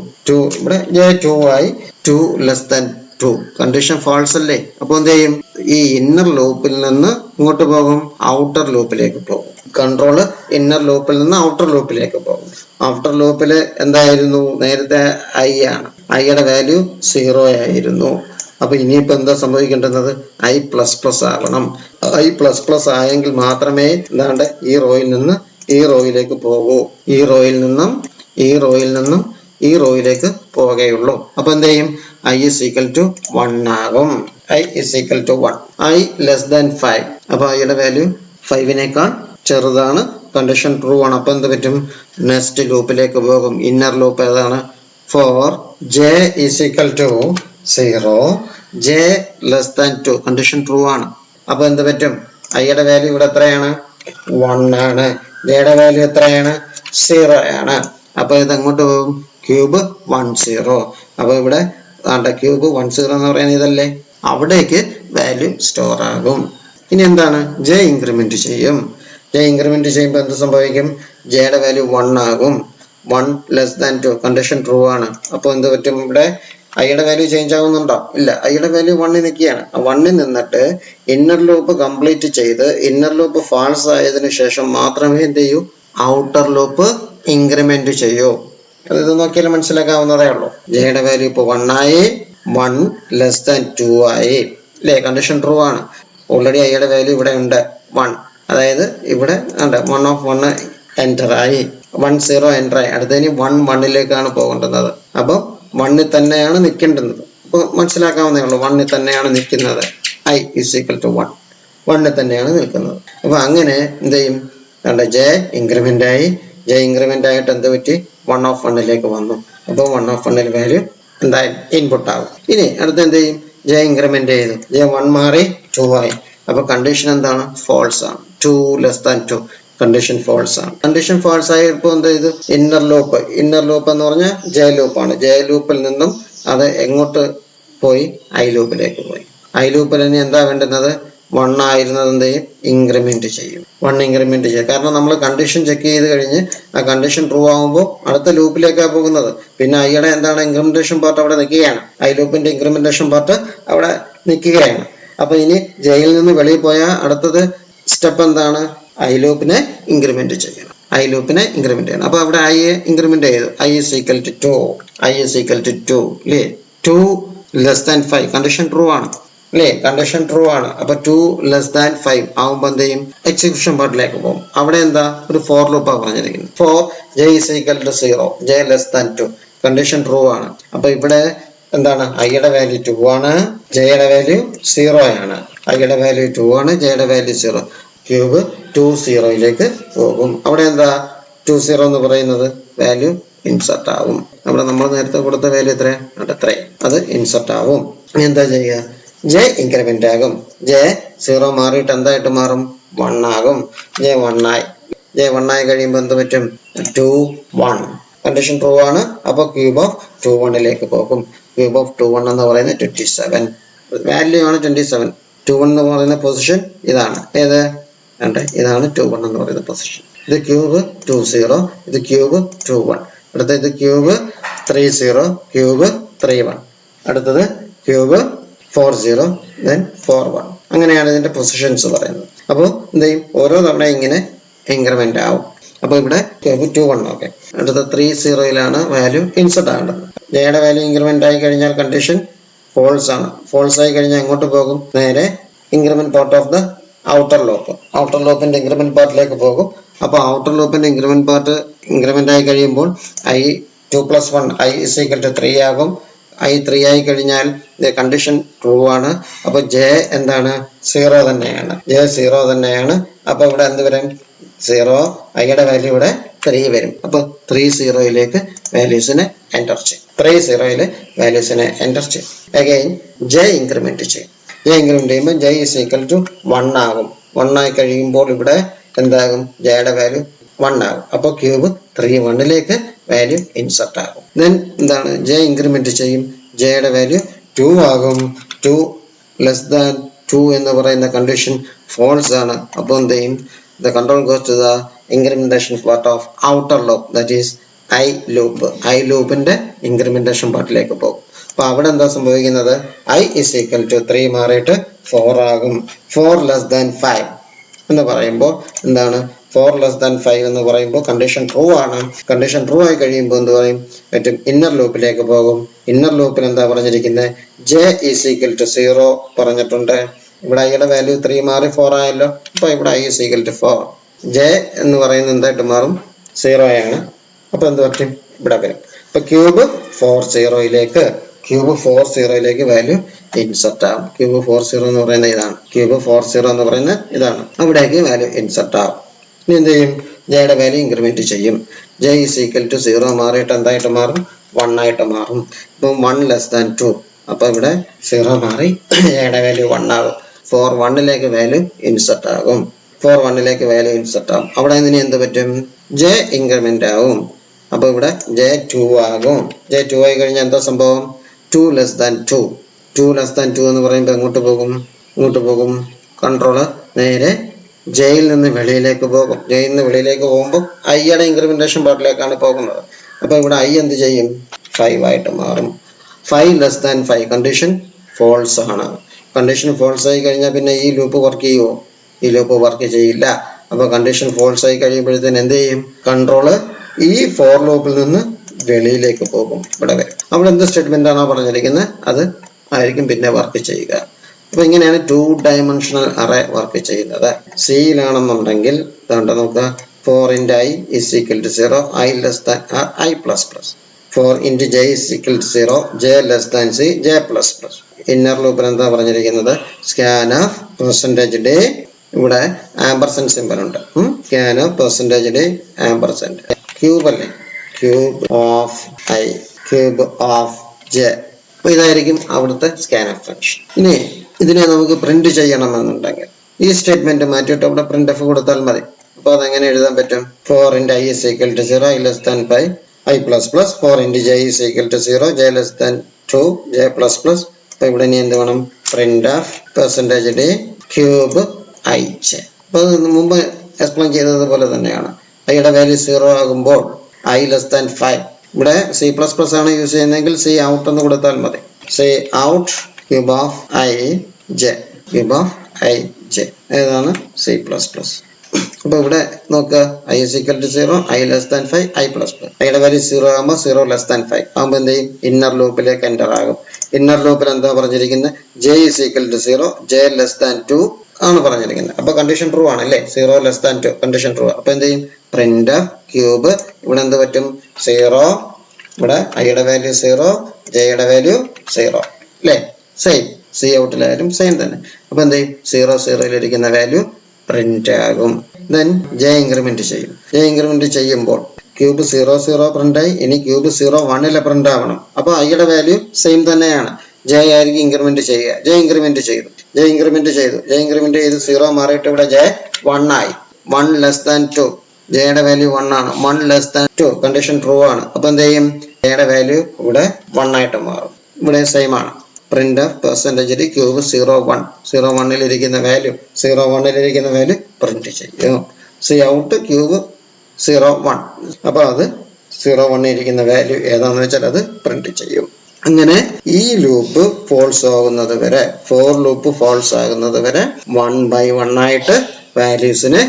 ഇവിടെ ജെ 2 ആയി, 2 ലെസ് ദാൻ 2. കണ്ടീഷൻ ഫാൾസ് അല്ലേ? അപ്പൊ എന്ത് ചെയ്യും? ഈ ഇന്നർ ലൂപ്പിൽ നിന്ന് ഇങ്ങോട്ട് പോകും, ഔട്ടർ ലൂപ്പിലേക്ക് പോകും. കൺട്രോള് ഇന്നർ ലൂപ്പിൽ നിന്ന് ഔട്ടർ ലൂപ്പിലേക്ക് പോകും. ഔട്ടർ ലൂപ്പില് എന്തായിരുന്നു? നേരത്തെ ഐ ആണ്. ഐയുടെ വാല്യൂ 0 ആയിരുന്നു. അപ്പൊ ഇനിയിപ്പോ എന്താ സംഭവിക്കേണ്ടത്? I++ ആവണം. I++ ആയെങ്കിൽ മാത്രമേ എന്താണ്ട് ഈ റോയിൽ നിന്ന് ഈ റോയിലേക്ക് പോകൂ. ഈ റോയിൽ നിന്നും ഈ റോയിലേക്ക് പോവുകയുള്ളൂ. അപ്പൊ എന്ത് ചെയ്യും? I = 1 ആകും. I = 1. I < 5. അപ്പൊ ഐയുടെ വാല്യൂ 5നേക്കാൾ ചെറുതാണ്. കണ്ടീഷൻ ട്രൂ ആണ്. അപ്പൊ എന്ത് പറ്റും? നെക്സ്റ്റ് ലൂപ്പിലേക്ക് പോകും. ഇന്നർ ലൂപ്പ് ഏതാണ്? For j = 0, j < 2. Condition true ആണ്. അപ്പൊ എന്ത് പറ്റും? ഐയുടെ വാല്യൂ ഇവിടെ എത്രയാണ്? 1 ആണ്. ജയുടെ വാല്യൂ എത്രയാണ്? 0 ആണ്. അപ്പൊ ഇത് അങ്ങോട്ട് പോകും. ക്യൂബ് 1 0. അപ്പൊ ഇവിടെ ക്യൂബ് 1 0 എന്ന് പറയുന്നത് ഇതല്ലേ? അവിടേക്ക് വാല്യൂ സ്റ്റോർ ആകും. ഇനി എന്താണ്? ജെ ഇൻക്രിമെന്റ് ചെയ്യും. ജെ ഇൻക്രിമെന്റ് ചെയ്യുമ്പോൾ എന്ത് സംഭവിക്കും? ജെയുടെ വാല്യൂ 1 ആകും. 1 < 2. കണ്ടീഷൻ ട്രൂ ആണ്. അപ്പൊ എന്ത് പറ്റും? ഇവിടെ ഐയുടെ വാല്യൂ ചേഞ്ച് ആവുന്നുണ്ടോ? ഇല്ല. ഐയുടെ വാല്യൂ 1 നിൽക്കുകയാണ്. 1 നിന്നിട്ട് ഇന്നർ ലൂപ്പ് കംപ്ലീറ്റ് ചെയ്ത് ഇന്നർ ലൂപ്പ് ഫാൾസ് ആയതിനു ശേഷം മാത്രമേ എന്ത് ചെയ്യൂ? ഔട്ടർ ലൂപ്പ് ഇൻക്രിമെന്റ് ചെയ്യൂ. ഇത് നോക്കിയാൽ മനസ്സിലാക്കാവുന്നതേ ഉള്ളൂ. ജെയുടെ വാല്യൂ ഇപ്പൊ 1 ആയി, 1 < 2 ആയി അല്ലേ? കണ്ടീഷൻ ട്രൂ ആണ്. ഓൾറെഡി ഐയുടെ വാല്യൂ ഇവിടെ ഉണ്ട് 1. അതായത് ഇവിടെ 1 എൻ്റർ ആയി, 1 0 എൻ്റർ ആയി. അടുത്തതിന് 1 1ലേക്കാണ് പോകേണ്ടത്. അപ്പൊ 1 തന്നെയാണ് നിൽക്കേണ്ടത്. അപ്പൊ മനസ്സിലാക്കാവുന്നേ ഉള്ളൂ. 1 തന്നെയാണ് നിൽക്കുന്നത്. I = 1. 1 തന്നെയാണ് നിൽക്കുന്നത്. അപ്പൊ അങ്ങനെ എന്ത് ചെയ്യും? ജെ ഇൻക്രിമെന്റ് ആയി. ജെ ഇൻക്രിമെന്റ് ആയിട്ട് എന്ത് പറ്റി? 1 വന്നു. അപ്പൊ 1 വാല്യൂ എന്തായാലും ഇൻപുട്ട് ആകും. ഇനി അടുത്ത് എന്ത് ചെയ്യും? ജെ ഇൻക്രിമെന്റ് ചെയ്തു. ജെ 1 മാറി 2 ആയി. അപ്പൊ കണ്ടീഷൻ എന്താണ്? ഫോൾസ് ആണ്. 2 < 2. കണ്ടീഷൻ ഫോൾസ് ആണ്. കണ്ടീഷൻ ഫോൾസ് ആയപ്പോൾ എന്ത് ചെയ്തു? ഇന്നർ ലൂപ്പ് എന്ന് പറഞ്ഞാൽ ജെ ലൂപ്പാണ്. ജെ ലൂപ്പിൽ നിന്നും അത് എങ്ങോട്ട് പോയി? ഐ ലൂപ്പിലേക്ക് പോയി. ഐ ലൂപ്പിൽ ഇനി എന്താ വേണ്ടുന്നത്? 1 ആയിരുന്നത് എന്ത് ചെയ്യും? ഇൻക്രിമെന്റ് ചെയ്യും. 1 ഇൻക്രിമെന്റ് ചെയ്യും. കാരണം നമ്മൾ കണ്ടീഷൻ ചെക്ക് ചെയ്ത് കഴിഞ്ഞ് ആ കണ്ടീഷൻ ട്രൂ ആകുമ്പോൾ അടുത്ത ലൂപ്പിലേക്കാണ് പോകുന്നത്. പിന്നെ ഐയുടെ എന്താണ്? ഇൻക്രിമെന്റേഷൻ പാർട്ട് അവിടെ നിൽക്കുകയാണ്. ഐ ലൂപ്പിന്റെ ഇൻക്രിമെന്റേഷൻ പാർട്ട് അവിടെ നിൽക്കുകയാണ്. അപ്പൊ ഇനി ജെയിൽ നിന്ന് വെളിയിൽ പോയാൽ അടുത്തത് സ്റ്റെപ്പ് എന്താണ്? ഐ ലൂപ്പിനെ ഇൻക്രിമെന്റ് ചെയ്യണം. ഐ ലൂപ്പിനെ ഇൻക്രിമെന്റ് ചെയ്യണം. അപ്പൊ അവിടെ ഐ ഇൻക്രിമെന്റ് ചെയ്തു. I = 2. I = 2 അല്ലേ? 2 < 5. കണ്ടീഷൻ ട്രൂ ആണ് അല്ലേ? കണ്ടീഷൻ ട്രൂ ആണ്. അപ്പൊ 2 < 5 ആവുമ്പോൾ എന്ത് ചെയ്യും? എക്സിക്യൂഷൻ പാർട്ടിലേക്ക് പോകും. അവിടെ എന്താ? ഒരു ഫോർ ലൂപ്പാണ് പറഞ്ഞിരിക്കുന്നത്. For j = 0, j < 2. Condition true ആണ്. അപ്പൊ ഇവിടെ എന്താണ്? ഐയുടെ വാല്യൂ 2 ആണ്, ജെയുടെ വാല്യൂ 0 ആണ്. ഐയുടെ വാല്യൂ 2 ആണ്, ജെയുടെ വാല്യൂ 0. ക്യൂബ് 2 0ലേക്ക് പോകും. അവിടെ എന്താ? 2 0 എന്ന് പറയുന്നത് വാല്യൂ ഇൻസർട്ട് ആവും. അവിടെ നമ്മൾ നേരത്തെ കൊടുത്ത വാല്യൂ എത്ര? അത് ഇൻസർട്ട് ആവും. എന്താ ചെയ്യുക? ജെ ഇൻക്രിമെന്റ് ആകും. ജെ 0 മാറിയിട്ട് എന്തായിട്ട് മാറും? 1 ആകും. ജെ 1 ആയി. ജെ 1 ആയി കഴിയുമ്പോൾ എന്ത് പറ്റും? 2 1. കണ്ടീഷൻ ട്രൂ ആണ്. അപ്പൊ ക്യൂബ് ഓഫ് 2 1ലേക്ക് പോകും. ക്യൂബ് ഓഫ് 2 1 എന്ന് പറയുന്നത് 27. വാല്യൂ ആണ് 27. 2 1 എന്ന് പറയുന്ന പൊസിഷൻ ഇതാണ്. ഏത്? ഇതാണ് 2 1 എന്ന് പറയുന്ന പൊസിഷൻ. ഇത് ക്യൂബ് 2 0, ഇത് ക്യൂബ് 2 1. അടുത്ത ഇത് ക്യൂബ് 3 0, ക്യൂബ് 3 1. അടുത്തത് ക്യൂബ് 4 0, then 4 1. അങ്ങനെയാണ് ഇതിന്റെ പൊസിഷൻസ് പറയുന്നത്. അപ്പോൾ എന്ത് ചെയ്യും? ഓരോ തവണ ഇങ്ങനെ ഇൻക്രിമെന്റ് ആവും. അപ്പൊ ഇവിടെ ക്യൂബ് 2 1 ഓക്കെ. അടുത്ത 3 0യിലാണ് വാല്യൂ ഇൻസർട്ട് ആകേണ്ടത്. ജെയുടെ വാല്യൂ ഇൻക്രിമെന്റ് ആയി കഴിഞ്ഞാൽ കണ്ടീഷൻ ഫോൾസ് ആണ്. ഫോൾസ് ആയി കഴിഞ്ഞാൽ എങ്ങോട്ട് പോകും? നേരെ increment part of the outer loop. Outer ലൂപ്പിന്റെ ഇൻക്രിമെന്റ് പാർട്ടിലേക്ക് പോകും. അപ്പൊ ഔട്ടർ ലൂപ്പിന്റെ ഇൻക്രിമെന്റ് പാർട്ട് ഇൻക്രിമെന്റ് ആയി കഴിയുമ്പോൾ I 2 + 1 I = 3 ആകും. I 3 ആയി കഴിഞ്ഞാൽ കണ്ടീഷൻ ട്രൂ ആണ്. അപ്പൊ ജെ എന്താണ്? 0 തന്നെയാണ്. ജെ 0 തന്നെയാണ്. അപ്പൊ ഇവിടെ എന്ത് വരും? 0. ഐയുടെ വാല്യൂ ഇവിടെ 3 വരും. അപ്പൊ 3 0യിലേക്ക് വാല്യൂസിനെ എൻ്റർ ചെയ്യും. 3 0യിലെ വാല്യൂസിനെ എൻ്റർ ചെയ്യും. അഗൈൻ ജെ ഇൻക്രിമെന്റ് ചെയ്യും. ജെ ഇൻക്രിമെന്റ് ചെയ്യുമ്പോൾ ജെ = 1 ആകും. 1 ആയി കഴിയുമ്പോൾ ഇവിടെ എന്താകും? ജെയുടെ വാല്യൂ 1 ആകും. അപ്പോൾ ക്യൂബ് 3 1ലേക്ക് വാല്യൂ ഇൻസർട്ട് ആകും. ദെൻ എന്താണ്? ജെ ഇൻക്രിമെന്റ് ചെയ്യും. ജെയുടെ വാല്യൂ 2 ആകും. 2 < 2 എന്ന് പറയുന്ന കണ്ടീഷൻ ഫോൾസ് ആണ്. അപ്പോൾ എന്ത് ചെയ്യും? The control goes to the incrementation part of outer loop, that is I loop. I loopന്റെ incrementation പാർട്ടിലേക്ക് പോകും. അപ്പൊ അവിടെ എന്താ സംഭവിക്കുന്നത്? I = 3 മാറിയിട്ട് 4 ആകും. 4 < 5 എന്ന് പറയുമ്പോൾ എന്താണ്? 4 ലെസ് ദാൻ 5 എന്ന് പറയുമ്പോൾ കണ്ടീഷൻ ട്രൂ ആണ്. കണ്ടീഷൻ ട്രൂ ആയി കഴിയുമ്പോൾ എന്ത് പറയും? ഏറ്റവും ഇന്നർ ലൂപ്പിലേക്ക് പോകും. ഇന്നർ ലൂപ്പിൽ എന്താ പറഞ്ഞിരിക്കുന്നത്? ജെ ഈസ് ഈക്വൽ ടു 0 പറഞ്ഞിട്ടുണ്ട്. ഇവിടെ ഐയുടെ വാല്യൂ 3 മാറി 4 ആയല്ലോ. അപ്പൊ ഇവിടെ I is equal to 4. J എന്ന് പറയുന്നത് എന്തായിട്ട് മാറും? 0 ആണ്. അപ്പൊ എന്ത് പറ്റും? ഇവിടെ വരും. അപ്പൊ ക്യൂബ് 40ലേക്ക് വാല്യൂ ഇൻസെർട്ട് ആവും. ക്യൂബ് 40 എന്ന് പറയുന്നത് ഇതാണ്. ക്യൂബ് 40 എന്ന് പറയുന്നത് ഇതാണ്. അവിടേക്ക് വാല്യൂ ഇൻസെർട്ട് ആവും. ഇനി എന്ത് ചെയ്യും? ജെയുടെ വാല്യൂ ഇൻക്രിമെന്റ് ചെയ്യും. ജെ ഈസ് ഈക്വൽ ടു 0 മാറിയിട്ട് എന്തായിട്ട് മാറും? 1 ആയിട്ട് മാറും. ഇപ്പം 1 ലെസ് ദാൻ 2. അപ്പൊ ഇവിടെ 0 മാറി ജെയുടെ വാല്യൂ 1 ആകും. 4 1ലേക്ക് വാല്യൂ ഇൻസെർട്ട് ആകും. അവിടെ നിന്ന് എന്ത് പറ്റും? ജെ ഇൻക്രിമെന്റ് ആവും. അപ്പൊ ഇവിടെ ജെ 2 ആകും. ജെ 2 ആയി കഴിഞ്ഞാൽ എന്താ സംഭവം? 2 ലെസ് ദാൻ 2 എന്ന് പറയുമ്പോൾ എങ്ങോട്ട് പോകും? കൺട്രോള് നേരെ ജെയിൽ നിന്ന് വെളിയിലേക്ക് പോകും. ജെയിൽ നിന്ന് വെളിയിലേക്ക് പോകുമ്പോൾ ഐയുടെ ഇൻക്രിമെന്റേഷൻ പാർട്ടിലേക്കാണ് പോകുന്നത്. അപ്പൊ ഇവിടെ ഐ എന്ത് ചെയ്യും? 5 ആയിട്ട് മാറും. 5 ലെസ് ദാൻ 5 കണ്ടീഷൻ ഫോൾസ് ആണ്. കണ്ടീഷൻ ഫോൾസ് ആയി കഴിഞ്ഞാൽ പിന്നെ ഈ ലൂപ്പ് വർക്ക് ചെയ്യുമോ? ഈ ലൂപ്പ് വർക്ക് ചെയ്യില്ല. അപ്പൊ കണ്ടീഷൻ ഫോൾസ് ആയി കഴിയുമ്പോഴത്തേന് എന്ത് ചെയ്യും? കൺട്രോള് ഈ ഫോർ ലൂപ്പിൽ നിന്ന് വെളിയിലേക്ക് പോകും. ഇവിടെ വരും. അവിടെ എന്ത് സ്റ്റേറ്റ്മെന്റ് ആണോ പറഞ്ഞിരിക്കുന്നത് അത് ആയിരിക്കും പിന്നെ വർക്ക് ചെയ്യുക. അപ്പൊ ഇങ്ങനെയാണ് 2 ഡയമെൻഷണൽ അറേ വർക്ക് ചെയ്യുന്നത്. സിയിലാണെന്നുണ്ടെങ്കിൽ നോക്കുക, 4 into i is equal to 0, i less than i plus plus. 4 into j is equal to 0, j less than c, j plus plus. Inner ലൂപ്പിൽ എന്താ പറഞ്ഞിരിക്കുന്നത്? സ്കാൻ ഓഫ് പെർസെന്റേജ് ഡേ, ഇവിടെ ampersand symbol ഉണ്ട്. Scan of percentage D ampersand. Cube അല്ലേ? Cube of I, cube of J. അപ്പൊ ഇതായിരിക്കും അവിടുത്തെ scan of function. ഇനി ഇതിനെ നമുക്ക് പ്രിന്റ് ചെയ്യണമെന്നുണ്ടെങ്കിൽ ഈ സ്റ്റേറ്റ്മെന്റ് മാറ്റിയിട്ട് അവിടെ പ്രിന്റ് എഫ് കൊടുത്താൽ മതി. അപ്പൊ അതെങ്ങനെ എഴുതാൻ പറ്റും? 4 into i is equal to 0, i less than 5, i plus plus. 4 into j is equal to 0, j less than 2, j plus plus. അപ്പൊ ഇവിടെ ഇനി എന്ത് വേണം? Print of percentage day cube I J. അപ്പൊ മുമ്പ് എക്സ്പ്ലെയിൻ ചെയ്തതുപോലെ തന്നെയാണ്. ഐയുടെ വാല്യൂ 0 ആകുമ്പോൾ i less than 5. ഇവിടെ C++ ആണ് യൂസ് ചെയ്യുന്നതെങ്കിൽ C ഔട്ട് എന്ന് കൊടുത്താൽ മതി. C out cube of I J, ഏതാണ്? C++. അപ്പൊ ഇവിടെ നോക്കുക, i is equal to 0, i less than 5, i plus plus. ഐയുടെ വാല്യൂ 0 ആകുമ്പോൾ 0 less than 5 ആകുമ്പോൾ എന്ത് ചെയ്യും? ഇന്നർ ലൂപ്പിലേക്ക് എൻ്റർ ആകും. ഇന്നർ ലൂപ്പിൽ എന്താ പറഞ്ഞിരിക്കുന്നത്? j is equal to 0, j less than 2 ആണ് പറഞ്ഞിരിക്കുന്നത്. അപ്പൊ കണ്ടീഷൻ ട്രൂ ആണ് അല്ലേ? 0 less than 2 കണ്ടീഷൻ ട്രൂ. അപ്പൊ എന്ത് ചെയ്യും? Print cube. ഇവിടെ എന്ത് പറ്റും? 0. ഇവിടെ ഐയുടെ വാല്യൂ 0, ജെയുടെ വാല്യൂ 0 അല്ലേ? സെയിം. സി ഔട്ടിലായാലും സെയിം തന്നെ. അപ്പൊ എന്ത് ചെയ്യും? 0 0 വാല്യൂ പ്രിന്റ് ആകും. ദെൻ ജെ ഇൻക്രിമെന്റ് ചെയ്യും. ജെ ഇൻക്രിമെന്റ് ചെയ്യുമ്പോൾ ക്യൂബ് 0 0 പ്രിന്റ് ആയി. ഇനി ക്യൂബ് 0 1 പ്രിന്റ് ആവണം. അപ്പൊ ഐയുടെ വാല്യൂ സെയിം തന്നെയാണ്. ജെ ആയിരിക്കും ഇൻക്രിമെന്റ് ചെയ്യുക. ജെ ഇൻക്രിമെന്റ് ചെയ്തു. 0 മാറിയിട്ട് ഇവിടെ ജെ 1 ആയി. 1 ലെസ് ദാൻ 2, ജെയുടെ വാല്യൂ 1 ആണ്. 1 ലെസ് ദാൻ 2 കണ്ടീഷൻ ട്രൂ ആണ്. അപ്പൊ എന്ത് ചെയ്യും? ജെയുടെ വാല്യൂ ഇവിടെ 1 ആയിട്ട് മാറും. ഇവിടെ സെയിം ആണ്. Print of percentage cube 0 1, 0 1 value print ചെയ്യും. Cout cube 0 1. അപ്പൊ അത് 0 1 വാല്യൂ ഏതാണെന്ന് വെച്ചാൽ അത് പ്രിന്റ് ചെയ്യും. അങ്ങനെ ഈ ലൂപ്പ് ഫോൾസ് ആകുന്നത് വരെ, ഫോർ ലൂപ്പ് ഫോൾസ് ആകുന്നത് വരെ 1 by 1 ആയിട്ട് വാല്യൂസിനെ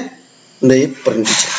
പ്രിന്റ് ചെയ്യും.